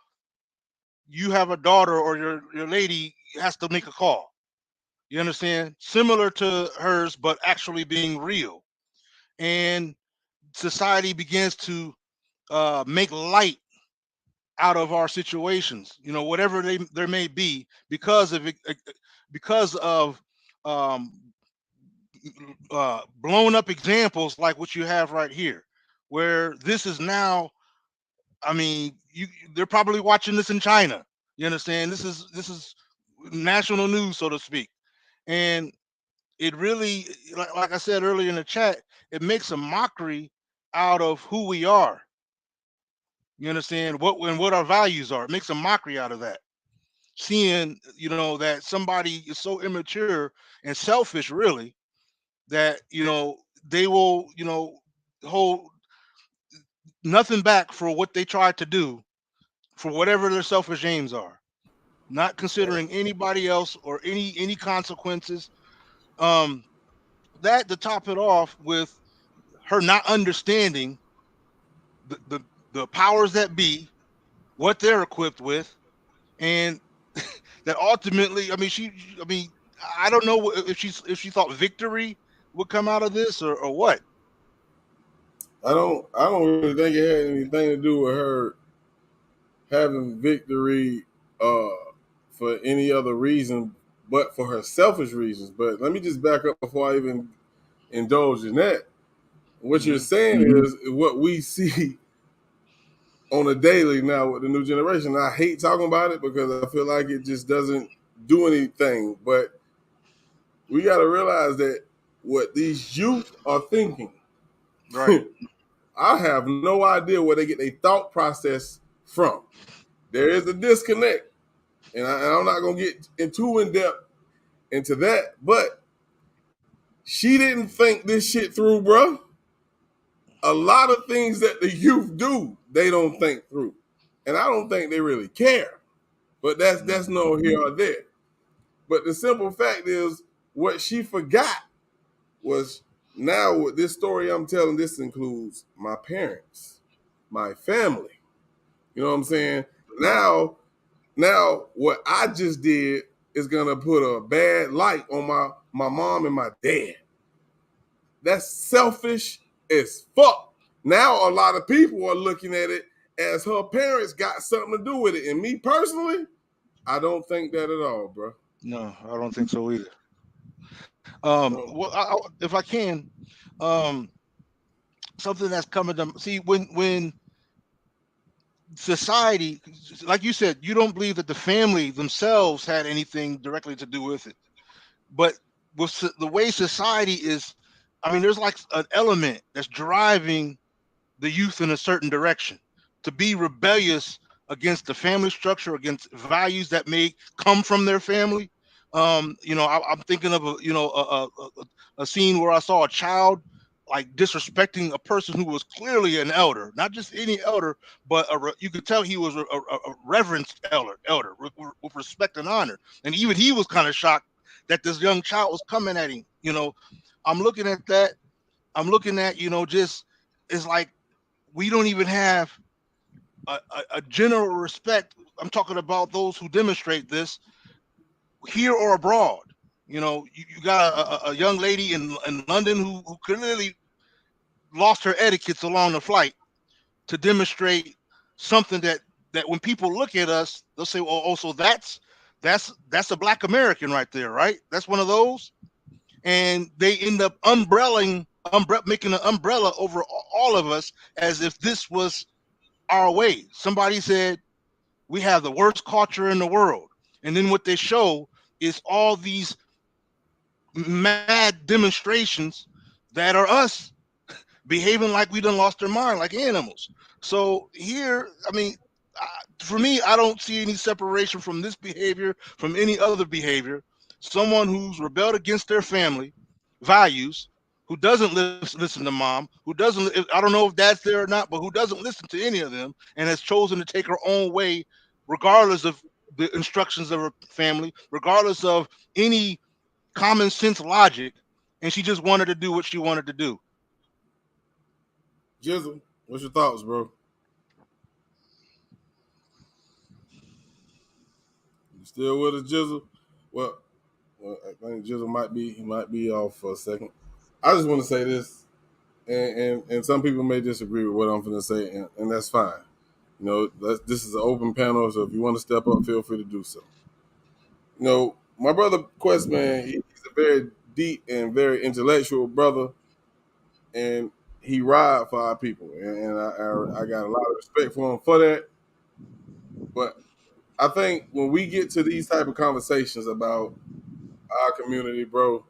you have a daughter or your lady has to make a call. You understand? Similar to hers, but actually being real. And society begins to make light out of our situations, whatever there may be, because of because of um, blown up examples like what you have right here, where this is now. I mean, they're probably watching this in China. You understand? This is national news, so to speak, and it really, like I said earlier in the chat, it makes a mockery out of who we are. You understand what our values are. It makes a mockery out of that. Seeing, that somebody is so immature and selfish, really, that they will, hold nothing back for what they tried to do, for whatever their selfish aims are, not considering anybody else or any consequences. Um, that to top it off with her not understanding the powers that be, what they're equipped with, and that ultimately, I mean, I mean, I don't know if she thought victory would come out of this or what. I don't really think it had anything to do with her having victory uh for any other reason but for her selfish reasons. But let me just back up before I even indulge in that. What you're Hmm. saying is what we see on a daily now with the new generation. I hate talking about it because I feel like it just doesn't do anything. But we got to realize that what these youth are thinking, Right. I have no idea where they get their thought process from. There is a disconnect, and I'm not gonna get too in depth into that. But she didn't think this shit through, bro. A lot of things that the youth do, they don't think through, and I don't think they really care. But that's Mm. no here or there. But the simple fact is, what she forgot was now with this story I'm telling, this includes my parents, my family. You know what I'm saying? Now what I just did is gonna put a bad light on my mom and my dad. That's selfish as fuck. Now a lot of people are looking at it as her parents got something to do with it. And me personally, I don't think that at all, bro. No, I don't think so either. No. Well, if I can, um, something that's coming to see when society, like you said, you don't believe that the family themselves had anything directly to do with it, but with the way society is, I mean, there's like an element that's driving the youth in a certain direction to be rebellious against the family structure, against values that may come from their family. I'm thinking of a scene where I saw a child like disrespecting a person who was clearly an elder, not just any elder, but you could tell he was a reverenced elder with respect and honor. And even he was kind of shocked that this young child was coming at him. I'm looking at that. I'm looking at, just it's like we don't even have a general respect. I'm talking about those who demonstrate this here or abroad. You got a young lady in London who clearly lost her etiquettes along the flight to demonstrate something that when people look at us, they'll say, "Well, oh, so that's a Black American right there, right? That's one of those." And they end up making an umbrella over all of us as if this was our way. Somebody said we have the worst culture in the world, and then what they show is all these mad demonstrations that are us behaving like we done lost our mind, like animals. So here, I mean, for me, I don't see any separation from this behavior from any other behavior. Someone who's rebelled against their family values who doesn't listen to mom, who doesn't, I don't know if dad's there or not, but who doesn't listen to any of them and has chosen to take her own way, regardless of the instructions of her family, regardless of any common sense logic, and she just wanted to do what she wanted to do. Jizzle, what's your thoughts, bro? You still with us, Jizzle? Well, I think Jizzle might be off for a second. I just want to say this, and some people may disagree with what I'm going to say, and that's fine. You know, this is an open panel, so if you want to step up, feel free to do so. You know, my brother Quest, man, he's a very deep and very intellectual brother, and he ride for our people, and I got a lot of respect for him for that. But I think when we get to these type of conversations about our community, bro,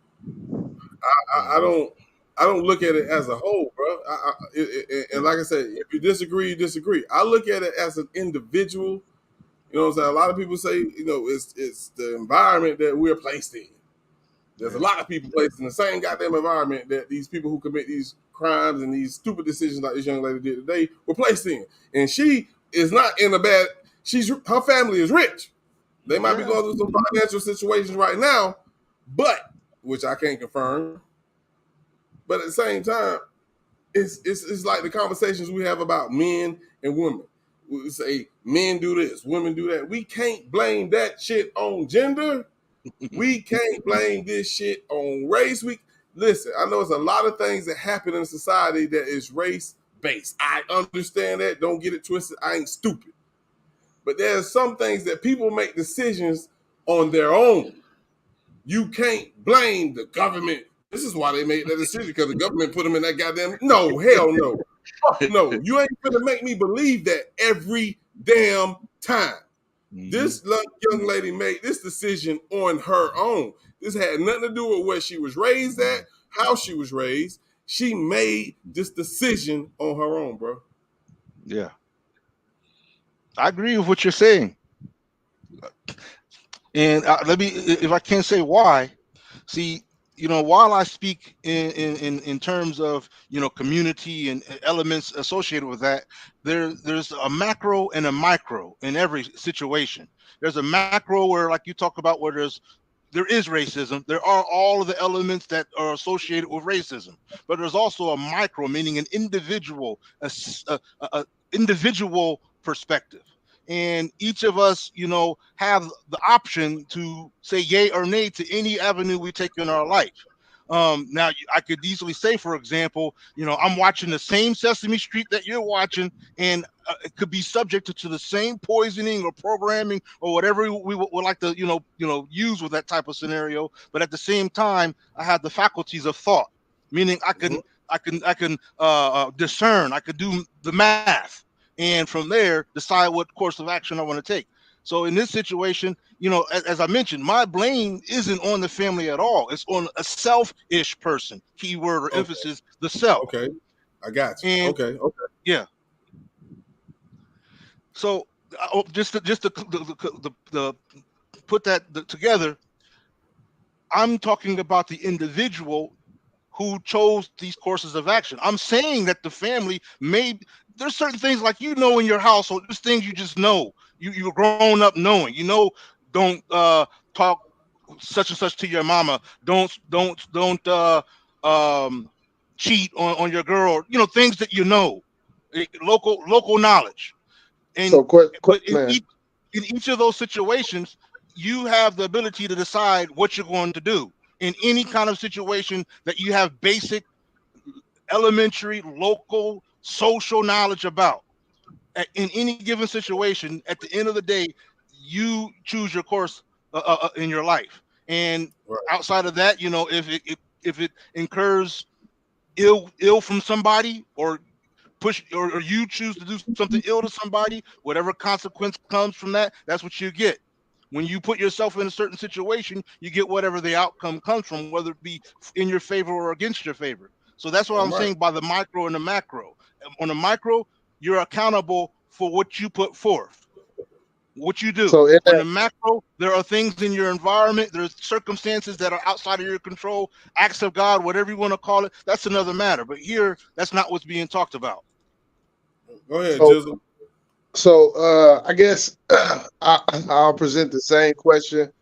I don't look at it as a whole, bro. And like I said, if you disagree, you disagree. I look at it as an individual. You know what I'm saying? A lot of people say, you know, it's the environment that we're placed in. There's a lot of people placed in the same goddamn environment that these people who commit these crimes and these stupid decisions like this young lady did today were placed in. And she is not in a bad. Her family is rich. They might be going through some financial situations right now, but which I can't confirm. But at the same time, it's like the conversations we have about men and women. We say men do this, women do that. We can't blame that shit on gender. We can't blame this shit on race. Listen, I know it's a lot of things that happen in society that is race based. I understand that. Don't get it twisted. I ain't stupid. But there's some things that people make decisions on their own. You can't blame the government. This is why they made that decision, because the government put them in that goddamn. No, hell no. No, you ain't gonna make me believe that every damn time. Mm-hmm. This young lady made this decision on her own. This had nothing to do with where she was raised at, how she was raised. She made this decision on her own, bro. Yeah. I agree with what you're saying. And let me, if I can't say why, see, you know, while I speak in terms of, you know, community and elements associated with that, there's a macro and a micro in every situation. There's a macro where, like you talk about, where there is racism. There are all of the elements that are associated with racism, but there's also a micro, meaning an individual, a individual perspective. And each of us, you know, have the option to say yay or nay to any avenue we take in our life. Now, I could easily say, for example, you know, I'm watching the same Sesame Street that you're watching, and it could be subject to the same poisoning or programming or whatever we would like to, you know, use with that type of scenario. But at the same time, I have the faculties of thought, meaning I can discern, I could do the math, and from there decide what course of action I want to take. So in this situation, you know, as I mentioned, my blame isn't on the family at all. It's on a selfish person. Keyword or emphasis, the self. Okay, I got you. And okay. Yeah. So just to put that together, I'm talking about the individual who chose these courses of action. I'm saying that the family there's certain things, like, you know, in your household, there's things you just know. You're grown up knowing, you know, don't talk such and such to your mama. Don't cheat on your girl. You know, things that you know, local knowledge. And so quick, but man. In each of those situations, you have the ability to decide what you're going to do in any kind of situation that you have basic, elementary, local, social knowledge about. In any given situation, at the end of the day, you choose your course in your life. And outside of that, you know, if it incurs ill from somebody, or or you choose to do something ill to somebody, whatever consequence comes from that, that's what you get. When you put yourself in a certain situation, you get whatever the outcome comes from, whether it be in your favor or against your favor. So that's what I'm saying by the micro and the macro. On the micro, you're accountable for what you put forth. what you do. So in On that, the macro, there are things in your environment, there's circumstances that are outside of your control, acts of God, whatever you want to call it, that's another matter. But here, that's not what's being talked about. Go ahead, so Jizzle. I guess I'll present the same question.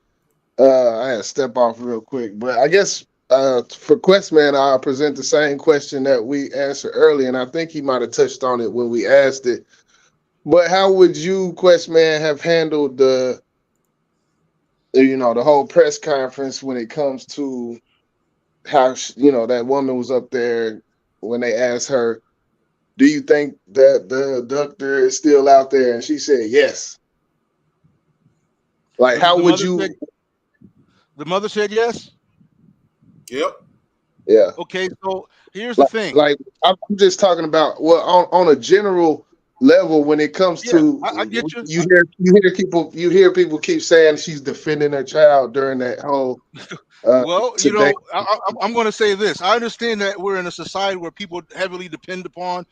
I had to step off real quick, but I guess for Questman, I'll present the same question that we answered earlier, and I think he might have touched on it when we asked it. But how would you, Questman, have handled the whole press conference when it comes to how that woman was up there when they asked her, "Do you think that the abductor is still out there?" And she said, "Yes." Like, The, how the would mother you? said the mother said yes. Yep. Yeah. Okay, so here's the Like, thing. like I'm just talking about on a general level when it comes Yeah, to I get you. you hear people keep saying she's defending her child during that whole Well, today. I'm going to say this. I understand that we're in a society where people heavily depend upon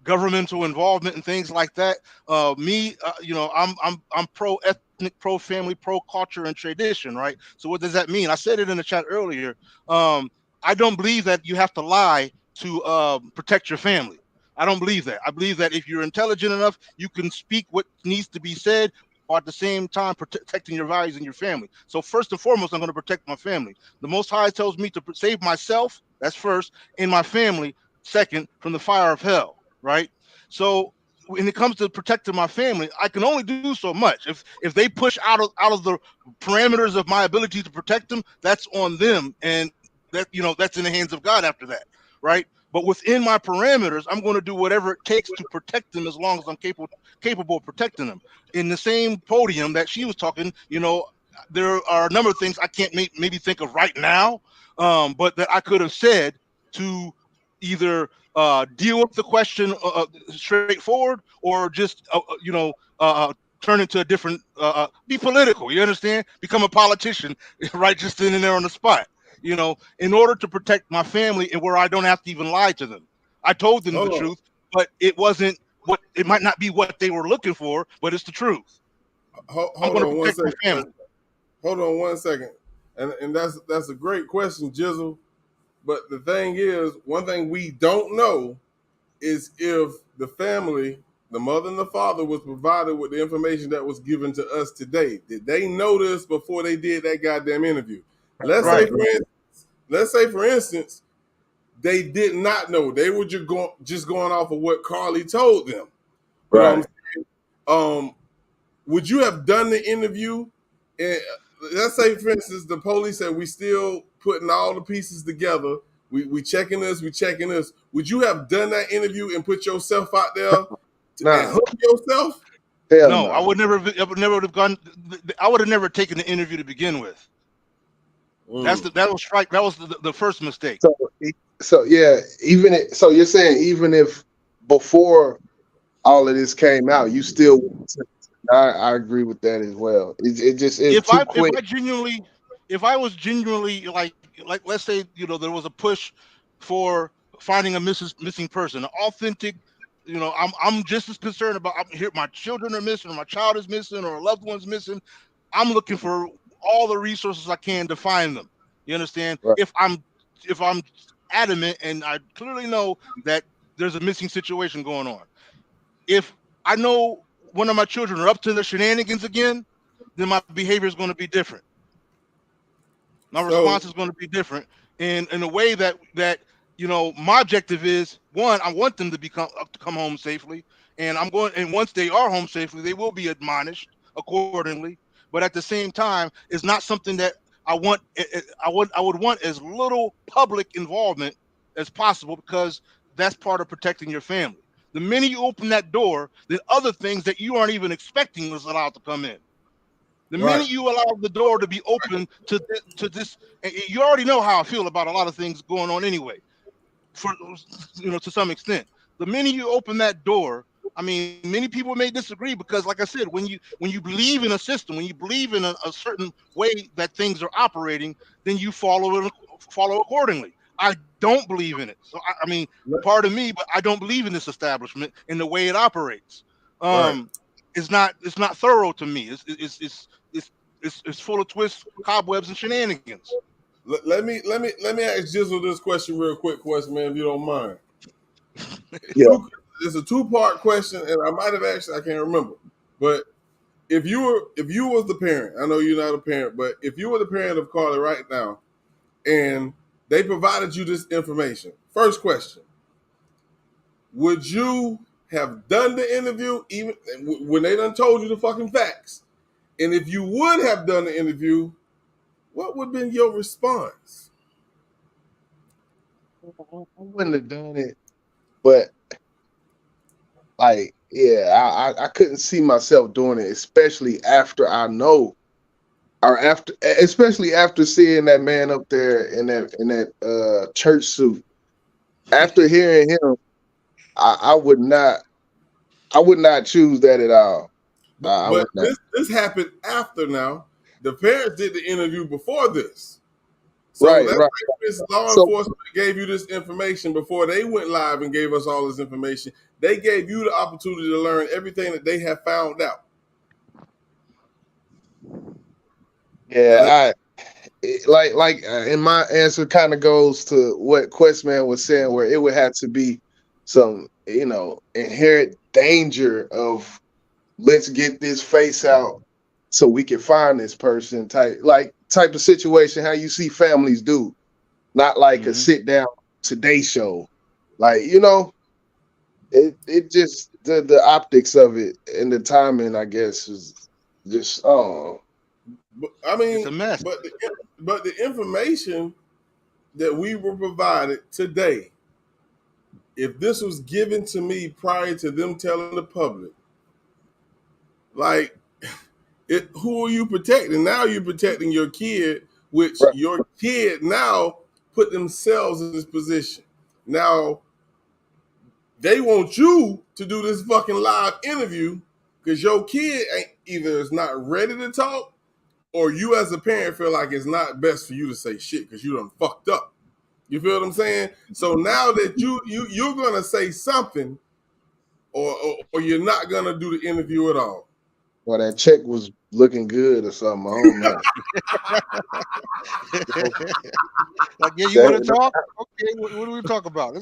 governmental involvement and things like that. I'm pro ethnic, pro family, pro culture and tradition, right? So what does that mean? I said it in the chat earlier. Um, I don't believe that you have to lie to protect your family. I don't believe that. I believe that if you're intelligent enough, you can speak what needs to be said, while at the same time protecting your values and your family. So first and foremost, I'm going to protect my family. The Most High tells me to save myself. That's first, and my family second, from the fire of hell. Right. So when it comes to protecting my family, I can only do so much. If they push out of the parameters of my ability to protect them, that's on them, and that's in the hands of God after that, right? But within my parameters, I'm going to do whatever it takes to protect them as long as I'm capable of protecting them. In the same podium that she was talking, there are a number of things I can't maybe think of right now, but that I could have said to either deal with the question straightforward, or just turn into a different be political. You understand? Become a politician, right? Just in there on the spot. In order to protect my family, and where I don't have to even lie to them. I told them the Hold on. truth, but it wasn't what it might not be what they were looking for, but it's the truth. I'm Hold going to on one protect my second. family. Hold on one second. And that's a great question, Jizzle. But the thing is, one thing we don't know is if the family, the mother and the father, was provided with the information that was given to us today. Did they know this before they did that goddamn interview? Let's say Right. for instance, let's say for instance, they did not know. They were just going off of what Carlee told them. You know what I'm Right. saying? Would you have done the interview? And let's say, for instance, the police said we still putting all the pieces together. We checking this, we checking this. Would you have done that interview and put yourself out there and Nah. hook yourself? Hell No, I no. would never. I would never have gone. I would have never taken the interview to begin with. Mm. That was the first mistake. So so yeah, so you're saying even if before all of this came out, you still I agree with that as well. It's If too I if quick. I genuinely if I was genuinely like let's say there was a push for finding a missing person, an authentic. I'm just as concerned about I'm here. My children are missing, or my child is missing, or a loved one's missing. I'm looking for all the resources I can to find them. You understand? Right. If I'm adamant and I clearly know that there's a missing situation going on. If I know one of my children are up to their shenanigans again, then my behavior is going to be different. My So response is going to be different in a way that my objective is, one, I want them to come home safely, and once they are home safely, they will be admonished accordingly. But at the same time, it's not something that I want. I would want as little public involvement as possible, because that's part of protecting your family. The minute you open that door, then other things that you aren't even expecting is allowed to come in. The right, minute you allow the door to be open to this, and you already know how I feel about a lot of things going on anyway. For to some extent, the minute you open that door, I mean, many people may disagree, because, like I said, when you believe in a system, when you believe in a certain way that things are operating, then you follow accordingly. I don't believe in it, so I mean, pardon me, but I don't believe in this establishment and the way it operates. right. Um, it's not thorough to me. It's full of twists, cobwebs, and shenanigans. Let me ask Jizzle this question real quick, man, if you don't mind. Yeah. It's a 2-part question, and I might have asked, I can't remember. But if you was the parent, I know you're not a parent, but if you were the parent of Carlee right now, and they provided you this information, first question: would you have done the interview even when they done told you the fucking facts? And if you would have done the interview, what would have been your response? I wouldn't have done it, but like, yeah, I couldn't see myself doing it, especially after I know, or especially after seeing that man up there in that church suit. After hearing him, I would not choose that at all. I But would not. this happened after now. The parents did the interview before this. So Right, that's right. like this law So enforcement gave you this information before they went live and gave us all this information. They gave you the opportunity to learn everything that they have found out. yeah, and my answer kind of goes to what Questman was saying, where it would have to be some, inherent danger of, let's get this face out so we can find this person, type of situation, how you see families do, not like a sit down Today show. Like, it just, the optics of it and the timing, I guess, is just, oh. But, I mean, It's a mess. But the information that we were provided today, if this was given to me prior to them telling the public, like, who are you protecting? Now you're protecting your kid, which Right. your kid now put themselves in this position. Now they want you to do this fucking live interview because your kid either is not ready to talk, or you as a parent feel like it's not best for you to say shit because you done fucked up. You feel what I'm saying? So now that you're gonna say something, or you're not gonna do the interview at all. Well, that check was looking good or something. I don't know. Like, yeah, you want to talk? Okay, what do we talk about?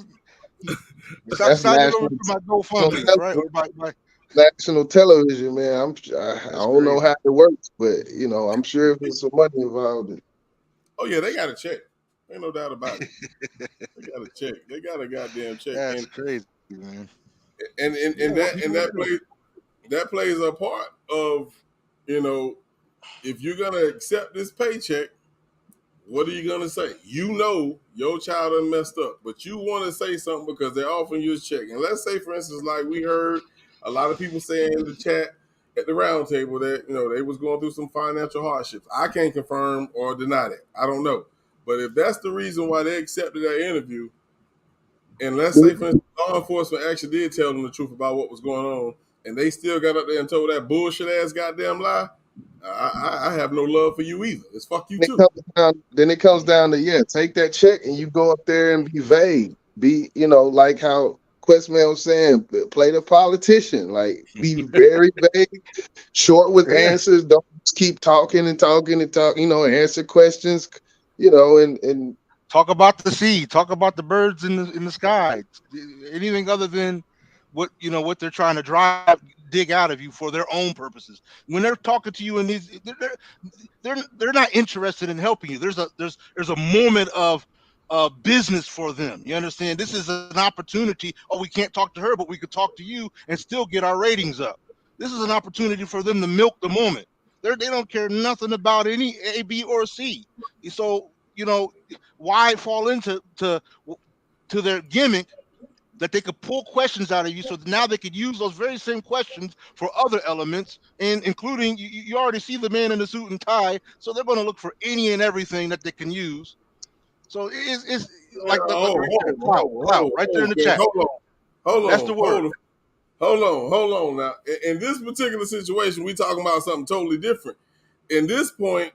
That's Sign it over national, to my GoFundMe, right? Or national television, man. I don't know how it works, but I'm sure if there's some money involved. Oh yeah, they got a check. Ain't no doubt about it. They got a check. They got a goddamn check. That's crazy, man. And that plays a part of, if you're gonna accept this paycheck, what are you gonna say? You know your child done messed up, but you want to say something because they're offering you a check. And let's say, for instance, like we heard a lot of people saying in the chat at the round table that they was going through some financial hardships. I can't confirm or deny that. I don't know. But if that's the reason why they accepted that interview, and let's say, for instance, law enforcement actually did tell them the truth about what was going on, and they still got up there and told that bullshit ass goddamn lie, I have no love for you either. It's fuck you too. Then it comes down to, take that check and you go up there and be vague. Be, like how Questman was saying, play the politician. Like, be very vague, short with answers. Don't just keep talking and talking and talk. Answer questions. And talk about the sea. Talk about the birds in the sky. Anything other than what they're trying to dig out of you for their own purposes. When they're talking to you, and they're not interested in helping you. There's a moment of business for them. You understand? This is an opportunity. Oh, we can't talk to her, but we could talk to you and still get our ratings up. This is an opportunity for them to milk the moment. They don't care nothing about any A, B, or C. So why fall into their gimmick that they could pull questions out of you, so now they could use those very same questions for other elements, and including you already see the man in the suit and tie, so they're going to look for any and everything that they can use. So it's like clout right there in the chat. That's the word. Hold on. Now, in this particular situation, we talking about something totally different. In this point,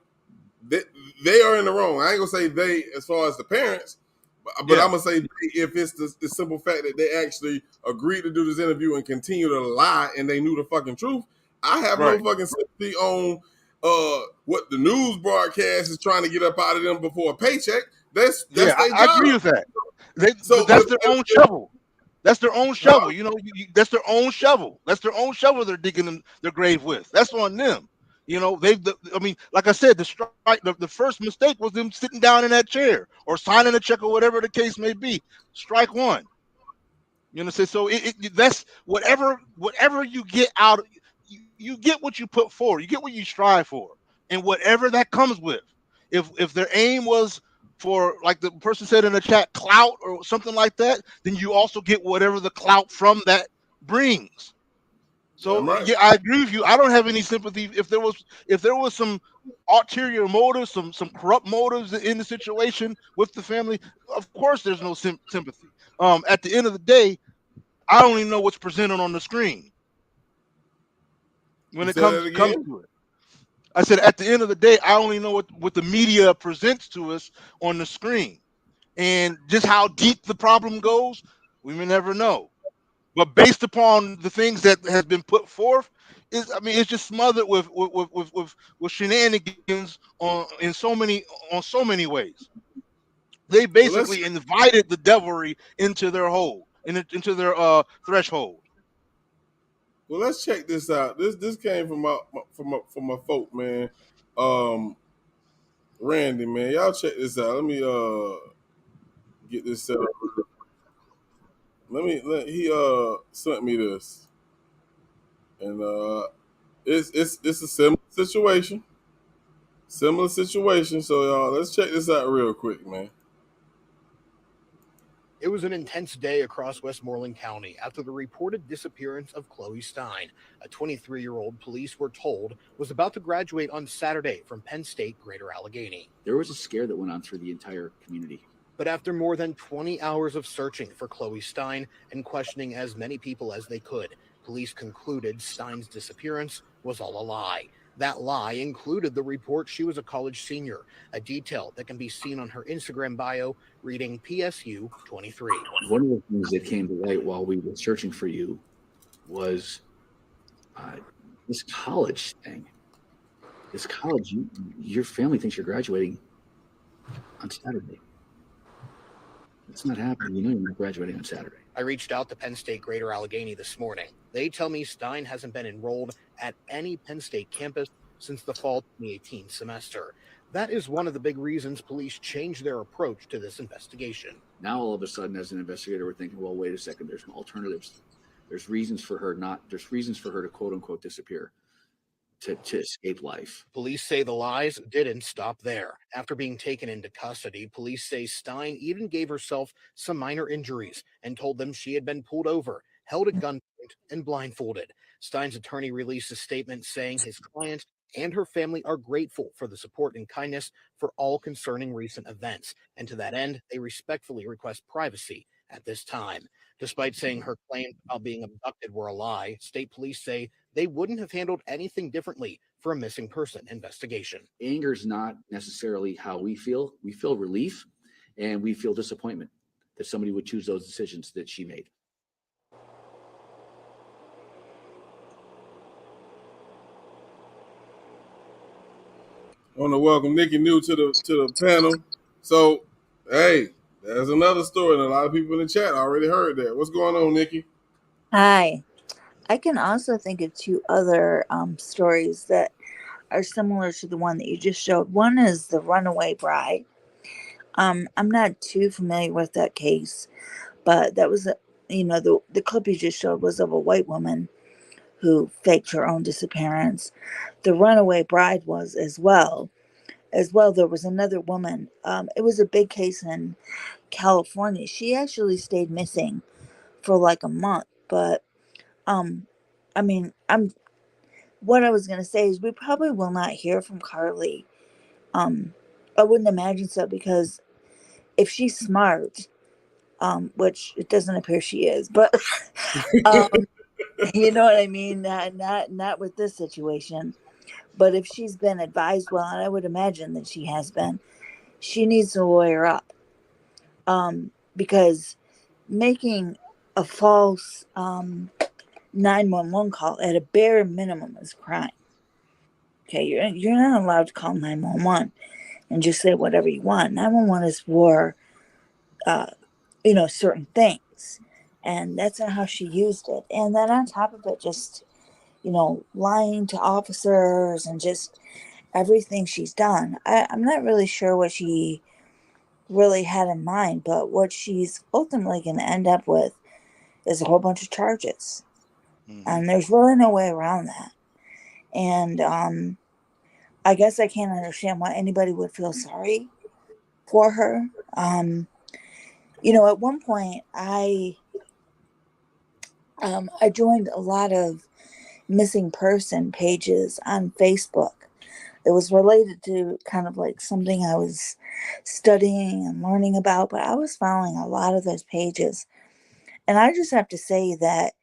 they are in the wrong. I ain't gonna say they as far as the parents, but I'm gonna say if it's the simple fact that they actually agreed to do this interview and continue to lie and they knew the fucking truth, I have no fucking sympathy on what the news broadcast is trying to get up out of them before a paycheck. That's their job. I agree with that. So that's their own shovel. That's their own shovel. You know, that's their own shovel. That's their own shovel they're digging their grave with. That's on them. You know, I mean, like I said, the first mistake was them sitting down in that chair or signing a check or whatever the case may be. Strike one. You know, so that's whatever you get out, you get what you put forward. You get what you strive for, and whatever that comes with. If their aim was for, like the person said in the chat, clout or something like that, then you also get whatever the clout from that brings. So right. yeah, I agree with you. I don't have any sympathy if there was some ulterior motives, some corrupt motives in the situation with the family. Of course, there's no sympathy. At the end of the day, I only know what's presented on the screen. When it comes to it, I said at the end of the day, I only know what the media presents to us on the screen, and just how deep the problem goes, we may never know. But based upon the things that has been put forth, it's just smothered with shenanigans on so many ways. They basically invited the devilry into their hole, into their threshold. Well, let's check this out. This came from my folk, man. Randy, man, y'all check this out. Let me get this set up. He sent me this, and it's a similar situation. Similar situation. So y'all, let's check this out real quick, man. It was an intense day across Westmoreland County after the reported disappearance of Chloe Stein, a 23-year-old police were told was about to graduate on Saturday from Penn State Greater Allegheny. There was a scare that went on through the entire community. But after more than 20 hours of searching for Chloe Stein and questioning as many people as they could, police concluded Stein's disappearance was all a lie. That lie included the report she was a college senior, a detail that can be seen on her Instagram bio reading PSU 23. One of the things that came to light while we were searching for you was this college thing. This college, your family thinks you're graduating on Saturday. It's not happening. You know you're not graduating on Saturday. I reached out to Penn State Greater Allegheny this morning. They tell me Stein hasn't been enrolled at any Penn State campus since the fall 2018 semester. That is one of the big reasons police changed their approach to this investigation. Now, all of a sudden, as an investigator, we're thinking, well, wait a second, there's alternatives. There's reasons for her to quote unquote disappear. To escape life. Police say the lies didn't stop there. After being taken into custody, police say Stein even gave herself some minor injuries and told them she had been pulled over, held at gunpoint, and blindfolded. Stein's attorney released a statement saying his client and her family are grateful for the support and kindness for all concerning recent events, and to that end, they respectfully request privacy at this time. Despite saying her claims about being abducted were a lie, state police say they wouldn't have handled anything differently for a missing person investigation. Anger is not necessarily how we feel. We feel relief and we feel disappointment that somebody would choose those decisions that she made. I want to welcome Nikki New to the panel. So, hey, there's another story, and a lot of people in the chat already heard that. What's going on, Nikki? Hi. I can also think of two other stories that are similar to the one that you just showed. One is the runaway bride. I'm not too familiar with that case, but that was, the clip you just showed was of a white woman who faked her own disappearance. The runaway bride was as well. There was another woman. It was a big case in California. She actually stayed missing for like a month, but what I was going to say is we probably will not hear from Carlee. I wouldn't imagine so, because if she's smart, which it doesn't appear she is, but you know what I mean? Not with this situation. But if she's been advised well, and I would imagine that she has been, she needs to lawyer up. Because making a false 911 call at a bare minimum is a crime. Okay, you're not allowed to call 911 and just say whatever you want. 911 is for uh, certain things, and that's not how she used it. And then on top of it, just lying to officers and just everything she's done. I'm not really sure what she really had in mind, but what she's ultimately going to end up with is a whole bunch of charges. Mm-hmm. And there's really no way around that. And I guess I can't understand why anybody would feel sorry for her. At one point, I joined a lot of missing person pages on Facebook. It was related to kind of like something I was studying and learning about, but I was following a lot of those pages. And I just have to say that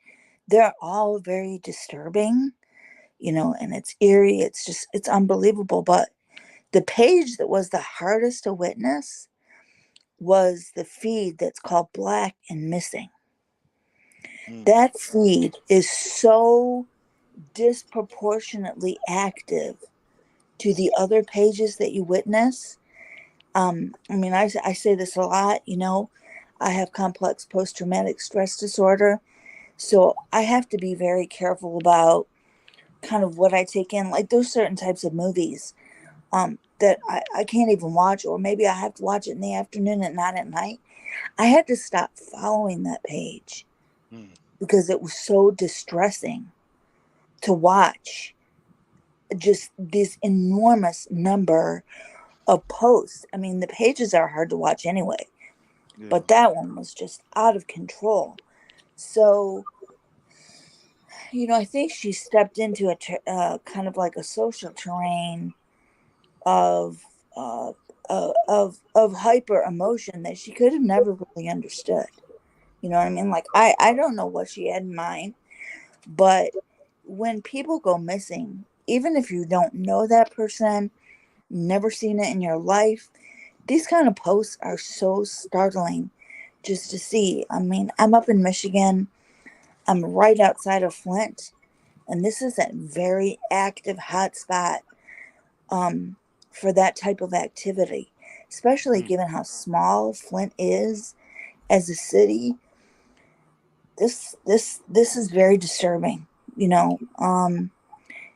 they're all very disturbing, and it's eerie. It's unbelievable. But the page that was the hardest to witness was the feed that's called Black and Missing. Mm. That feed is so disproportionately active to the other pages that you witness. I say this a lot, I have complex post traumatic stress disorder. So I have to be very careful about kind of what I take in. Like, there's certain types of movies that I can't even watch, or maybe I have to watch it in the afternoon and not at night. I had to stop following that page Mm. because it was so distressing to watch just this enormous number of posts. I mean, the pages are hard to watch anyway, Yeah. but that one was just out of control. So, I think she stepped into kind of like a social terrain of uh, of hyper emotion that she could have never really understood. You know what I mean? Like, I don't know what she had in mind, but when people go missing, even if you don't know that person, never seen it in your life, these kind of posts are so startling just to see. I mean, I'm up in Michigan. I'm right outside of Flint, and this is a very active hotspot um, for that type of activity, especially Mm. given how small Flint is as a city. This is very disturbing, you know.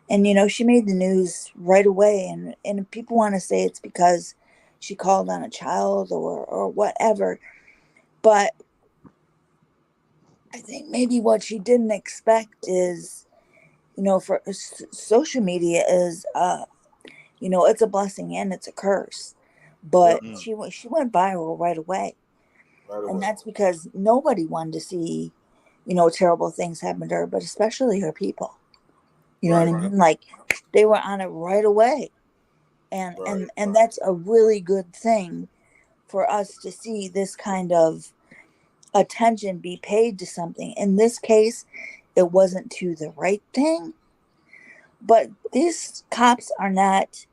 And she made the news right away, and people want to say it's because she called on a child or whatever, but I think maybe what she didn't expect is, for social media is, it's a blessing and it's a curse. Yep, But Mm. she went viral right away, right and away. that's because nobody wanted to see, terrible things happen to her, but especially her people. You know what Right, I Right. mean? Like, they were on it right away, and right. and that's a really good thing for us to see this kind of attention be paid to something. In this case, it wasn't to the right thing, but these cops are not,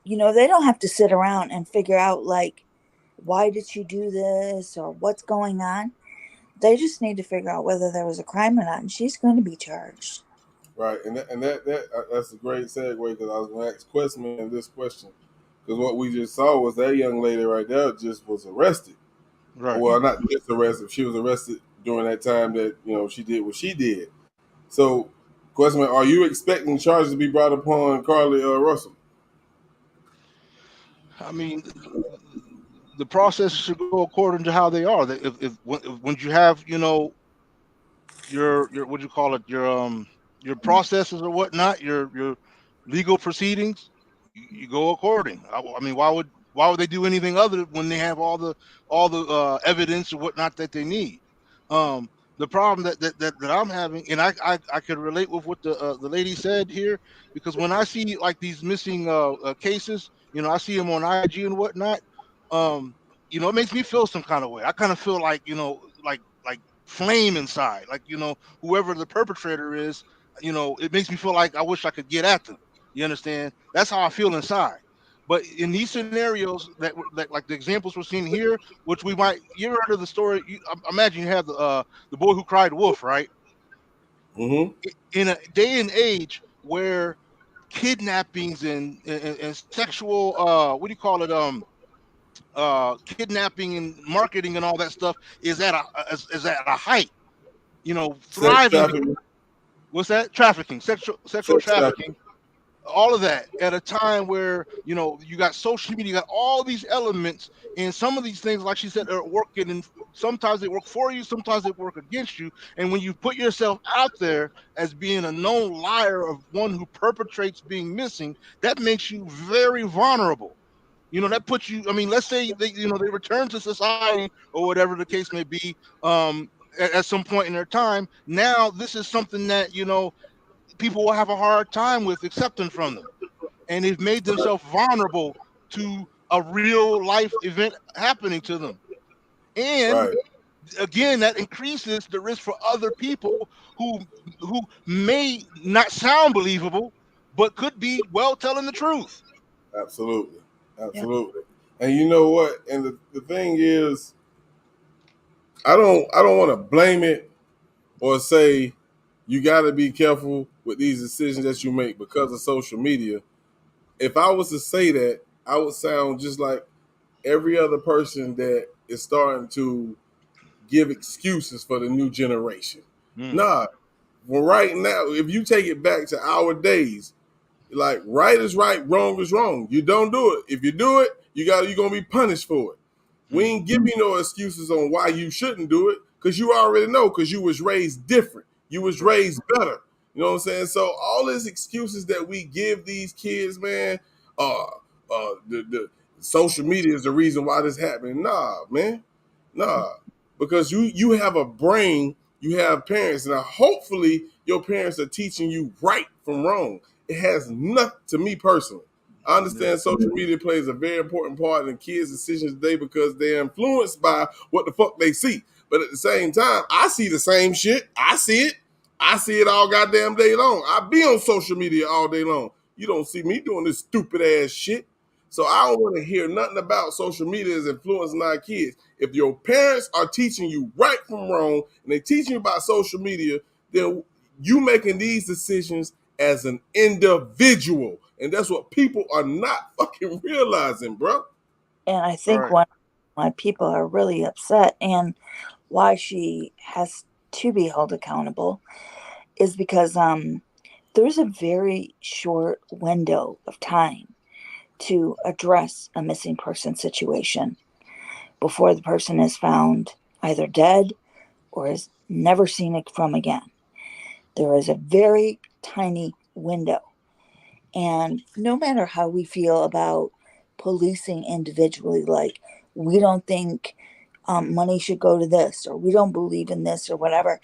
they don't have to sit around and figure out, like, why did she do this or what's going on. They just need to figure out whether there was a crime or not, and she's going to be charged. Right, that's a great segue because I was going to ask Questman this question because what we just saw was that young lady right there just was arrested. Right. Well, not just arrested; she was arrested during that time that she did what she did. So, Questman, are you expecting charges to be brought upon Carlee Russell? I mean, the process should go according to how they are. If when you have, your what do you call it, your processes or whatnot, your legal proceedings, you go according. I mean, why would they do anything other when they have all the evidence or whatnot that they need? Um, the problem that I'm having, and I could relate with what the lady said here, because when I see like these missing cases, I see them on IG and whatnot. Um, it makes me feel some kind of way. I kind of feel like, like flame inside, like, whoever the perpetrator is. It makes me feel like I wish I could get at them. You understand? That's how I feel inside. But in these scenarios like the examples we're seeing here, which we might, you heard of the story. I imagine you have the boy who cried wolf, right? Mm-hmm. In a day and age where kidnappings and sexual what do you call it kidnapping and marketing and all that stuff is at a height, Sex thriving. trafficking. What's that? Trafficking, sexual Sex trafficking. trafficking, all of that at a time where you got social media, you got all these elements, and some of these things, like she said, are working, and sometimes they work for you, sometimes they work against you. And when you put yourself out there as being a known liar of one who perpetrates being missing, that makes you very vulnerable. That puts you. I mean, let's say they return to society or whatever the case may be. At some point in their time, now this is something that people will have a hard time with accepting from them, and they've made themselves vulnerable to a real life event happening to them. And Right. again, that increases the risk for other people who who may not sound believable, but could be well telling the truth. Absolutely. Yeah. Absolutely. And you know what? And the thing is, I don't want to blame it or say you got to be careful with these decisions that you make because of social media. If I was to say that, I would sound just like every other person that is starting to give excuses for the new generation. Mm. Nah, well, right now, if you take it back to our days, like right is right, wrong is wrong. You don't do it. If you do it, you're gonna be punished for it. We Mm. ain't give you no excuses on why you shouldn't do it, because you already know, because you was raised different. You was Right. raised better. You know what I'm saying? So all these excuses that we give these kids, man, the social media is the reason why this happening. Nah, man. Nah. Because you have a brain, you have parents. Now hopefully your parents are teaching you right from wrong. It has nothing to me personally. I Yeah. understand social media plays a very important part in kids' decisions today because they're influenced by what the fuck they see. But at the same time, I see the same shit. I see it. I see it all goddamn day long. I be on social media all day long. You don't see me doing this stupid ass shit. So I don't want to hear nothing about social media as influencing our kids. If your parents are teaching you right from wrong and they teaching you about social media, then you making these decisions as an individual. And that's what people are not fucking realizing, bro. And I All think right. why people are really upset and why she has to be held accountable is because there's a very short window of time to address a missing person situation before the person is found either dead or is never seen it from again. There is a very tiny window. And no matter how we feel about policing individually, like we don't think money should go to this, or we don't believe in this, or whatever,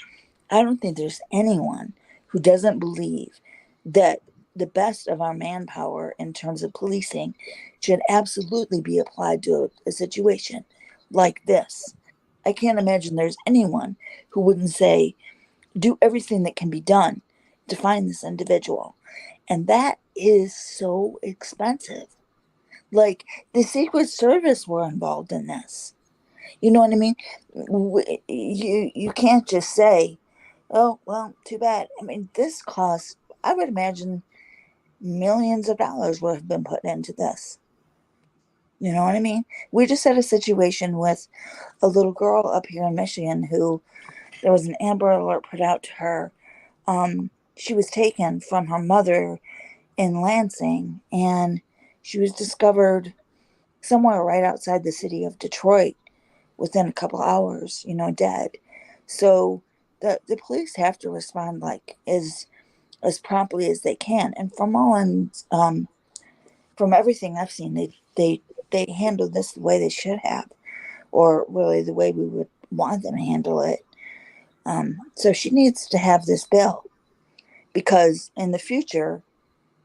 I don't think there's anyone who doesn't believe that the best of our manpower in terms of policing should absolutely be applied to a situation like this. I can't imagine there's anyone who wouldn't say, do everything that can be done to find this individual. And that is so expensive. Like the Secret Service were involved in this. You know what I mean? You can't just say, "Oh well, too bad." I mean, this cost. I would imagine millions of dollars would have been put into this. You know what I mean? We just had a situation with a little girl up here in Michigan who there was an Amber Alert put out to her. She was taken from her mother in Lansing, and she was discovered somewhere right outside the city of Detroit within a couple hours, dead. So the police have to respond like as promptly as they can. And from everything I've seen, they handle this the way they should have, or really the way we would want them to handle it. So she needs to have this bill because in the future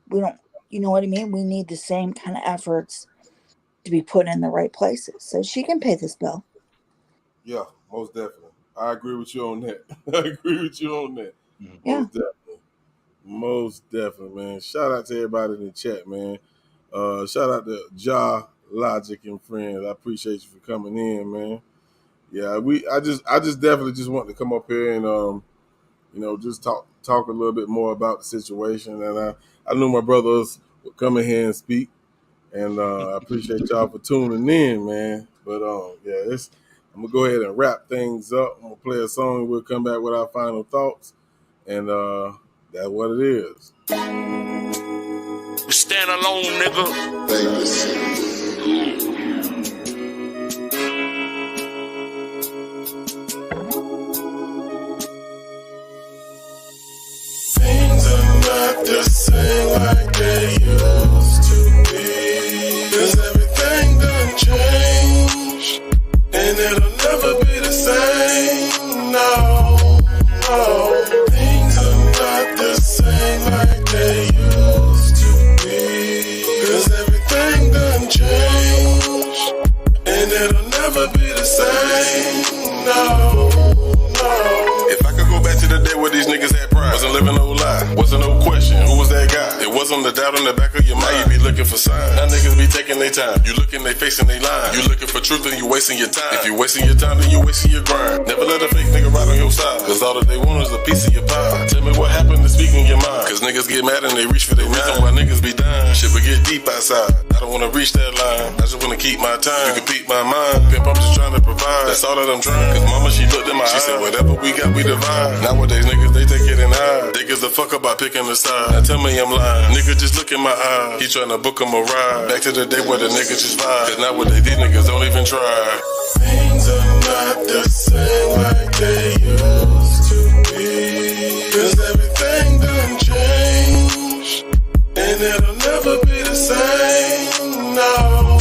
we don't, you know what I mean? We need the same kind of efforts to be put in the right places. So she can pay this bill. Yeah, most definitely. I agree with you on that. I agree with you on that. Mhm. Yeah. Most definitely. Most definitely, man. Shout out to everybody in the chat, man. Shout out to Ja Logic and friends. I appreciate you for coming in, man. Yeah, I just definitely just want to come up here and just talk a little bit more about the situation. And I knew my brothers would come in here and speak, and I appreciate y'all for tuning in, man. But yeah, I'm gonna go ahead and wrap things up. I'm gonna play a song, and we'll come back with our final thoughts, and that's what it is. We stand alone, nigga. Things are not the same like they used to be. 'Cause everything done changed, and it'll never be the same. No, no. Things are not the same like they used to be. 'Cause everything done changed, and it'll never be the same. No, no. If I could go back to the day where these niggas had pride, wasn't living no lie, wasn't no question, who was that guy? It wasn't the doubt in the back of your mind. Now you be looking for signs. Now niggas be taking their time. You looking, they facing they line. You looking for truth and you wasting your time. If you wasting your time, then you wasting your grind. Never let a fake nigga ride on your side, 'cause all that they want is a piece of your pie. Tell me what happened to speaking your mind, 'cause niggas get mad and they reach for their reason why niggas be dying. Shit, but get deep outside. I don't wanna reach that line, I just wanna keep my time. You can beat my mind, pimp, I'm just trying to provide. That's all that I'm trying. 'Cause mama, she looked in my eyes. She said, whatever we got, we divide. Nowadays, niggas, they take it and hide. They gives a fuck about picking a side. Now tell me I'm lying. Nigga, just look in my eyes. He tryna book him a ride. Back to the day where the niggas just vibe. 'Cause nowadays, these niggas don't even try. Things are not the same like they used to be. 'Cause everything done changed, and it'll never be the same. No,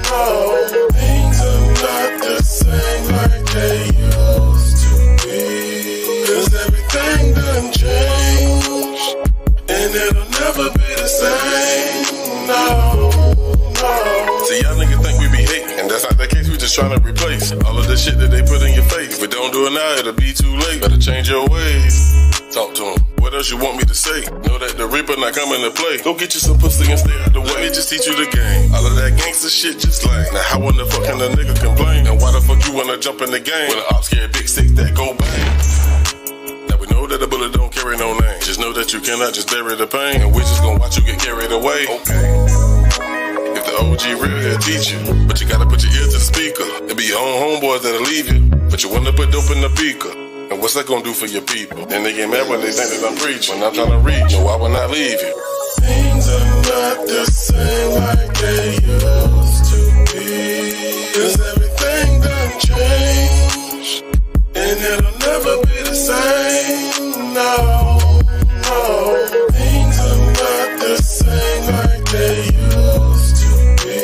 no. Things are not the same like they used to be. 'Cause everything done changed, and it'll never be the same. No, no. See, y'all niggas think we be hating, and that's not the case. We just trying to replace all of the shit that they put in your face. If we don't do it now, it'll be too late. Better change your ways. Talk to him. What else you want me to say? Know that the Reaper not coming to play. Go get you some pussy and stay out the way. Let me just teach you the game. All of that gangster shit just lame. Now how in the fuck can a nigga complain? And why the fuck you wanna jump in the game when the ops carry big sticks that go bang? Now we know that a bullet don't carry no name. Just know that you cannot just bury the pain, and we just gonna watch you get carried away. Okay. If the OG real, he'll teach you, but you gotta put your ear to the speaker. It be your own homeboys that'll leave you, but you wanna put dope in the beaker. And what's that gonna do for your people? Then they get mad when they think that I'm preaching. When I'm trying to reach, no, I will not leave you. Things are not the same like they used to be. 'Cause everything done changed, and it'll never be the same. No, no. Things are not the same like they used to be.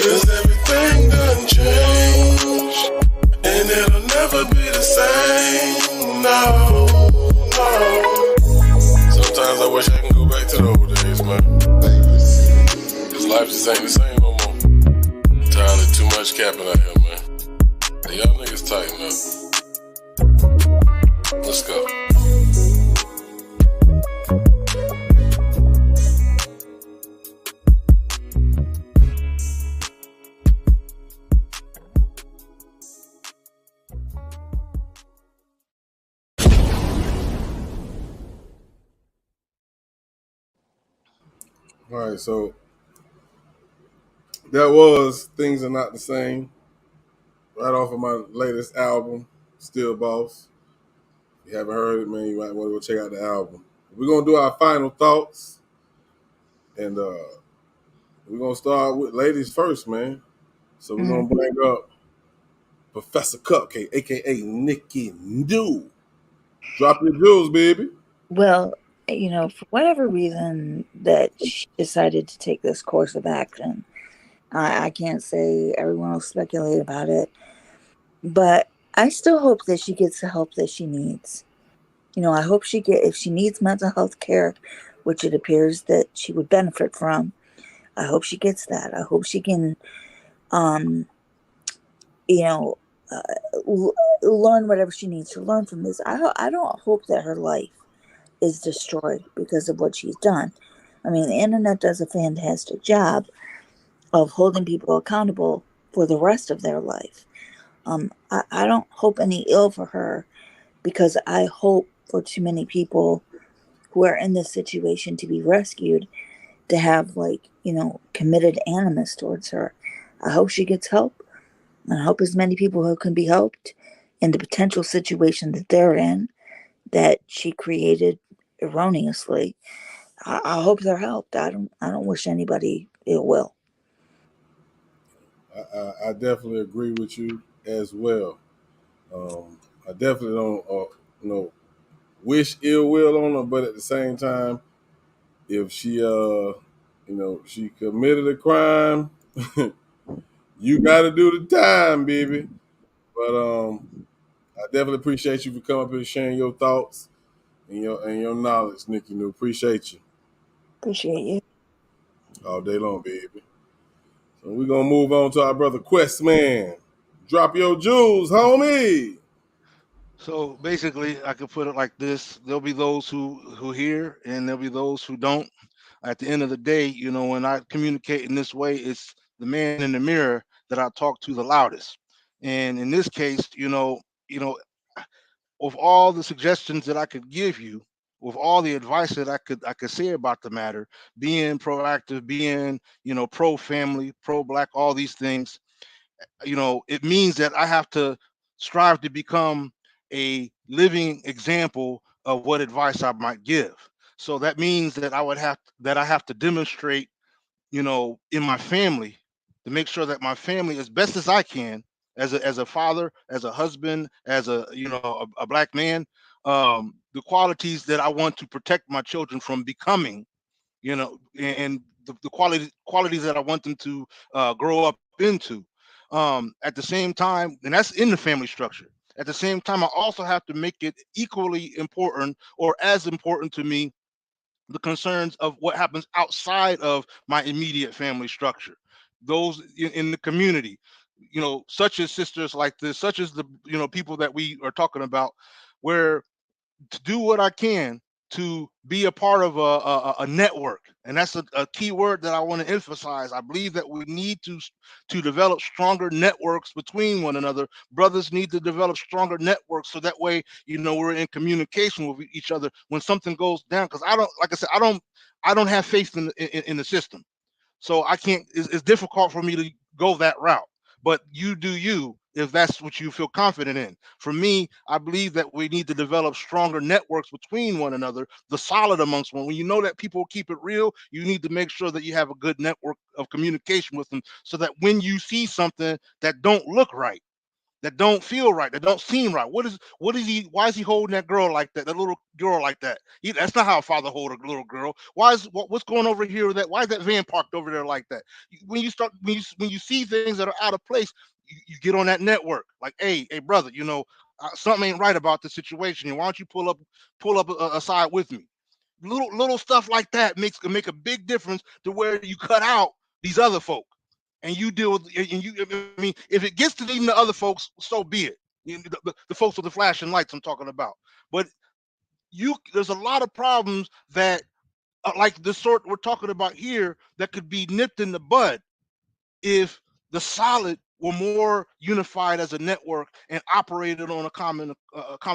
'Cause everything done changed, and it'll never be the same. No, no. Sometimes I wish I can go back to the old days, man. 'Cause life just ain't the same no more. Tired of too much capping out here, man. Hey, y'all niggas tighten up. Let's go. All right, so that was Things Are Not the Same, right off of my latest album, Still Boss. If you haven't heard it, man, you might want to go check out the album. We're going to do our final thoughts, and we're going to start with ladies first, man. So we're going to bring up Professor Cupcake, a.k.a. Nikki New. Drop your jewels, baby. Well, for whatever reason that she decided to take this course of action, I can't say, everyone will speculate about it, but I still hope that she gets the help that she needs. I hope if she needs mental health care, which it appears that she would benefit from, I hope she gets that. I hope she can, learn whatever she needs to learn from this. I don't hope that her life is destroyed because of what she's done. I mean, the internet does a fantastic job of holding people accountable for the rest of their life. I don't hope any ill for her, because I hope for too many people who are in this situation to be rescued to have, like, committed animus towards her. I hope she gets help. I hope as many people who can be helped in the potential situation that they're in, that she created erroneously. I hope they're helped. I don't wish anybody ill will. I definitely agree with you as well. I definitely don't, wish ill will on her, but at the same time, if she committed a crime, you got to do the time, baby. But I definitely appreciate you for coming up here and sharing your thoughts and your knowledge, Nikki. No, appreciate you Appreciate you. all day long, baby. So we're gonna move on to our brother Questman. Drop your jewels, homie. So basically, I could put it like this: there'll be those who hear, and there'll be those who don't. At the end of the day, when I communicate in this way, it's the man in the mirror that I talk to the loudest. And in this case, with all the suggestions that I could give you, with all the advice that I could say about the matter, being proactive, being pro family, pro black, all these things, it means that I have to strive to become a living example of what advice I might give. So that means that I have to demonstrate, in my family, to make sure that my family, as best as I can, as a father, as a husband, as a black man, the qualities that I want to protect my children from becoming, and the qualities that I want them to grow up into. At the same time, and that's in the family structure. At the same time, I also have to make it equally important, or as important to me, the concerns of what happens outside of my immediate family structure, those in the community, such as sisters like this, such as the people that we are talking about, where to do what I can to be a part of a network. And that's a key word that I want to emphasize. I believe that we need to develop stronger networks between one another. Brothers need to develop stronger networks so that way, we're in communication with each other when something goes down. Because I don't, like I said, I don't have faith in the system. So I can't. It's difficult for me to go that route. But you do you if that's what you feel confident in. For me, I believe that we need to develop stronger networks between one another, the solid amongst one. When you know that people keep it real, you need to make sure that you have a good network of communication with them, so that when you see something that don't look right, that don't feel right, that don't seem right. What is he? Why is he holding that girl like that? That little girl like that? That's not how a father hold a little girl. What's going over here? With that why is that van parked over there like that? When you see things that are out of place, you get on that network. Like, hey, brother, something ain't right about the situation. And why don't you pull up aside with me? Little stuff like that can make a big difference to where you cut out these other folk and you deal with. And you, I mean, if it gets to even the other folks, so be it. The folks with the flashing lights I'm talking about. But there's a lot of problems that like the sort we're talking about here that could be nipped in the bud if the solid were more unified as a network and operated on a common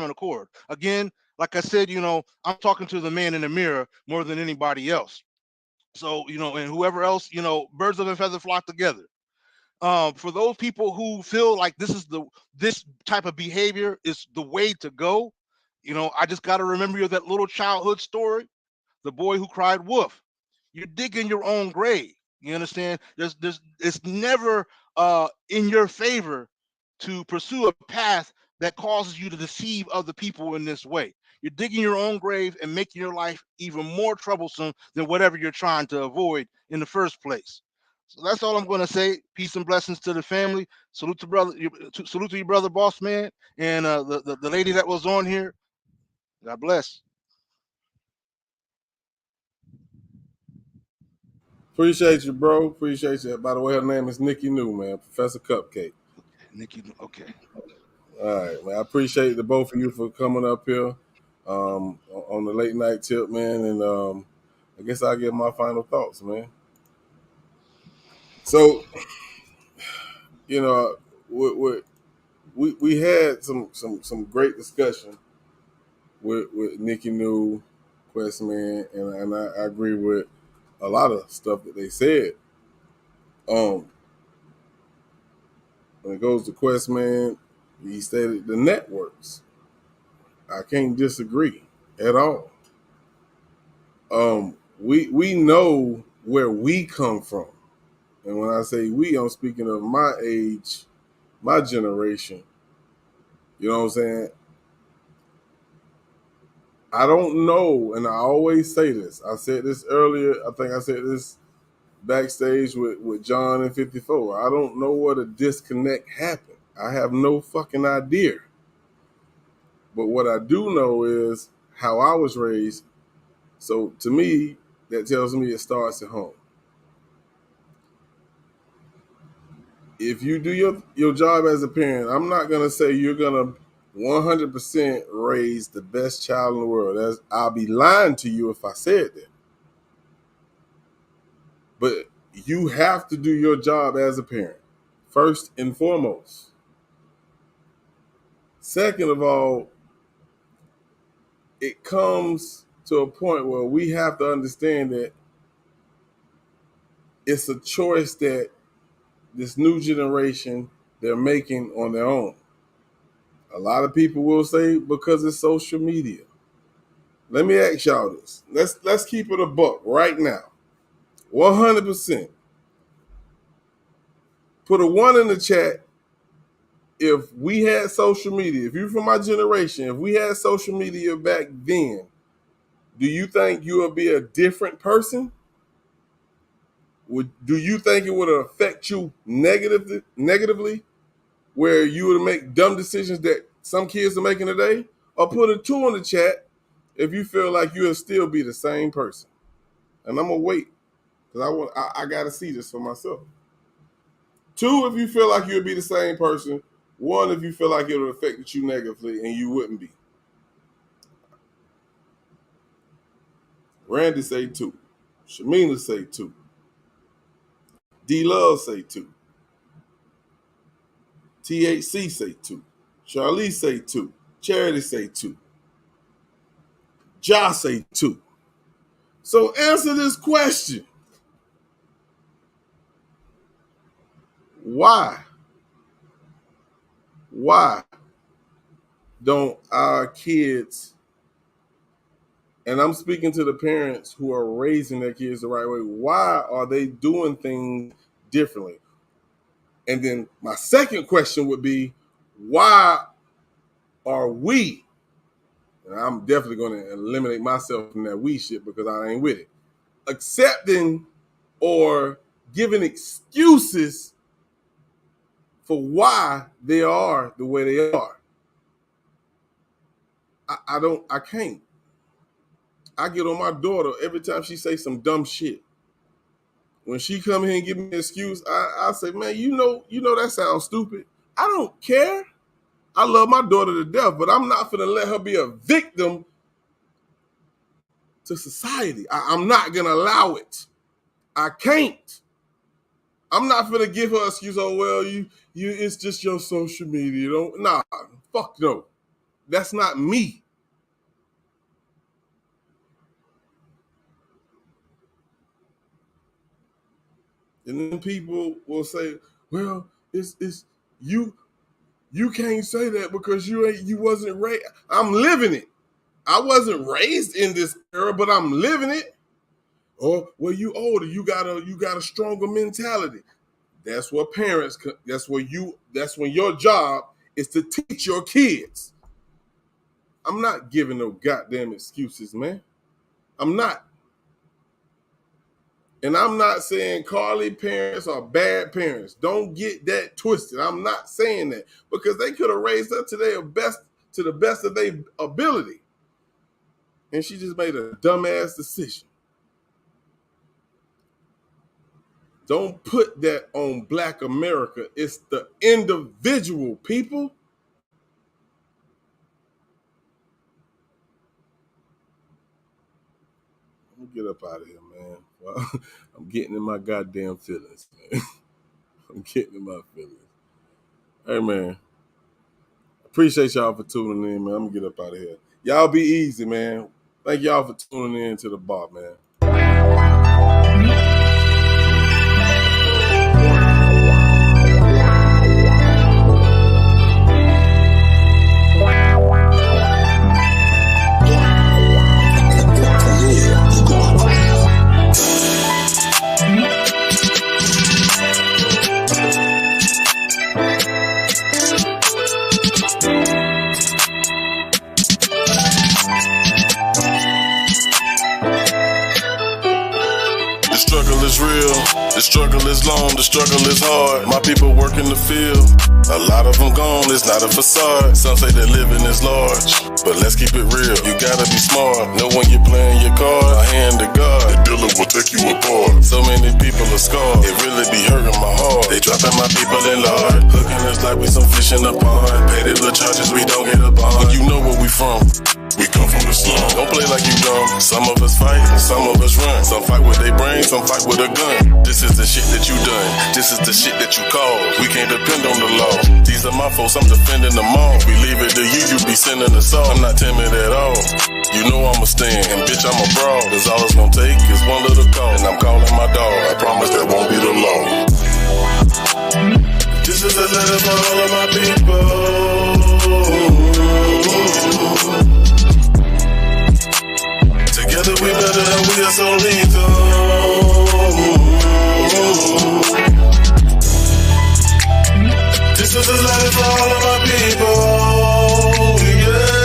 accord. Again, like I said, I'm talking to the man in the mirror more than anybody else. So, and whoever else, birds of a feather flock together. For those people who feel like this type of behavior is the way to go, I just got to remember that little childhood story, the boy who cried wolf. You're digging your own grave. You understand? It's never in your favor to pursue a path that causes you to deceive other people in this way. You're digging your own grave and making your life even more troublesome than whatever you're trying to avoid in the first place. So that's all I'm going to say. Peace and blessings to the family. Salute to your brother, boss man, and the lady that was on here. God bless. Appreciate you, bro. Appreciate you. By the way, her name is Nikki New, man. Professor Cupcake. Okay, Nikki. Okay. All right, man. I appreciate the both of you for coming up here on the late night tip, man. And I guess I'll give my final thoughts, man. So, you know, we had some great discussion with Nikki New, Questman, and I agree with a lot of stuff that they said. When it goes to Questman, he stated the networks. I can't disagree at all. We know where we come from. And when I say we, I'm speaking of my age, my generation. You know what I'm saying? I don't know, and I always say this. I said this earlier. I think I said this backstage with John and 54. I don't know where the disconnect happened. I have no fucking idea. But what I do know is how I was raised. So to me, that tells me it starts at home. If you do your job as a parent, I'm not going to say you're going to 100% raise the best child in the world. I'll be lying to you if I said that. But you have to do your job as a parent, first and foremost. Second of all, it comes to a point where we have to understand that it's a choice that this new generation, they're making on their own. A lot of people will say because it's social media. Let me ask y'all this. Let's keep it a buck right now. 100%. Put a 1 in the chat if we had social media. If you're from my generation, if we had social media back then, do you think you would be a different person? Do you think it would affect you negatively, where you would make dumb decisions that some kids are making today? Or put a 2 in the chat if you feel like you'll still be the same person. And I'm gonna wait because I gotta see this for myself. 2 if you feel like you'll be the same person. 1 if you feel like it would affect you negatively and you wouldn't be. Randy say 2. Shamina say 2. D-Love say 2. THC say 2. Charlie say 2. Charity say 2. Josh say 2. So answer this question. Why don't our kids, and I'm speaking to the parents who are raising their kids the right way, why are they doing things differently? And then my second question would be, why are we, and I'm definitely going to eliminate myself from that we shit because I ain't with it, accepting or giving excuses for why they are the way they are? I can't. I get on my daughter every time she say some dumb shit. When she come here and give me an excuse, I say, man, you know that sounds stupid. I don't care. I love my daughter to death, but I'm not gonna let her be a victim to society. I'm not gonna allow it. I can't. I'm not gonna give her an excuse. Oh well, you it's just your social media. You know, nah, fuck no. That's not me. And then people will say, well, it's you can't say that because you wasn't raised. I'm living it. I wasn't raised in this era, but I'm living it. Or well, you older, you got a stronger mentality. That's what parents. That's when your job is to teach your kids. I'm not giving no goddamn excuses, man. I'm not. And I'm not saying Carlee parents are bad parents. Don't get that twisted. I'm not saying that because they could have raised her to the best of their ability. And she just made a dumbass decision. Don't put that on Black America. It's the individual, people. Let me get up out of here, man. Well, I'm getting in my goddamn feelings, man. I'm getting in my feelings. Hey, man. Appreciate y'all for tuning in, man. I'm going to get up out of here. Y'all be easy, man. Thank y'all for tuning in to the bar, man. The struggle is real, the struggle is long, the struggle is hard. My people work in the field, a lot of them gone, it's not a facade. Some say that living is large, but let's keep it real. You gotta be smart, know when you're playing your card. A hand to God, the dealer will take you apart. So many people are scarred, it really be hurting my heart. They dropping my people in lard, hooking us like we some fish in a pond. Pay the little charges, we don't get a bond. When you know where we from, we come from the slum. Don't play like you dumb. Some of us fight and some of us run. Some fight with their brains, some fight with a gun. This is the shit that you done. This is the shit that you cause. We can't depend on the law. These are my folks, I'm defending them all. We leave it to you, you be sending us all. I'm not timid at all. You know I'ma stand, and bitch I'm a brawl. Cause all it's gonna take is one little call. And I'm calling my dog. I promise that won't be the law. This is a letter for all of my people. Together we better and we are so lethal. This is a letter for all of my people. Yeah.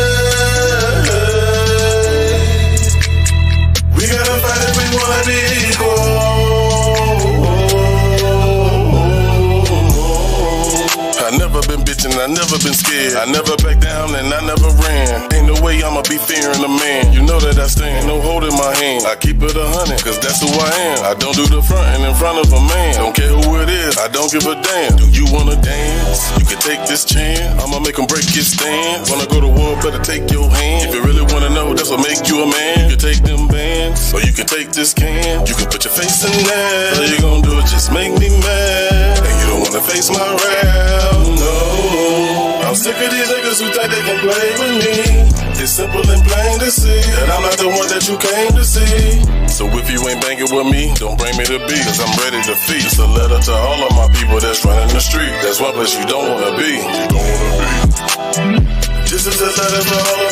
We gotta fight if we wanna be equal. I never been bitching, I never been scared. I never back down and I never ran. Ain't no way I'ma be fearing a man. You know that I stand, no holding my hand. I keep it 100, cause that's who I am. I don't do the frontin' in front of a man. Don't care who it is, I don't give a damn. Do you wanna dance? You can take this chance. I'ma make him break his stance. Wanna go to war, better take your hand. If you really wanna know, that's what make you a man. You can take them bands, or you can take this can. You can put your face in there. All you gon' do is just make me mad. And you don't wanna face my wrath. No, I'm sick of these niggas who think they can play with me. It's simple and plain to see that I'm not the one that you came to see. So if you ain't banging with me, don't bring me to be, cause I'm ready to feast. It's a letter to all of my people that's running the street. That's one place you don't wanna be. You don't wanna be. This is a letter for all of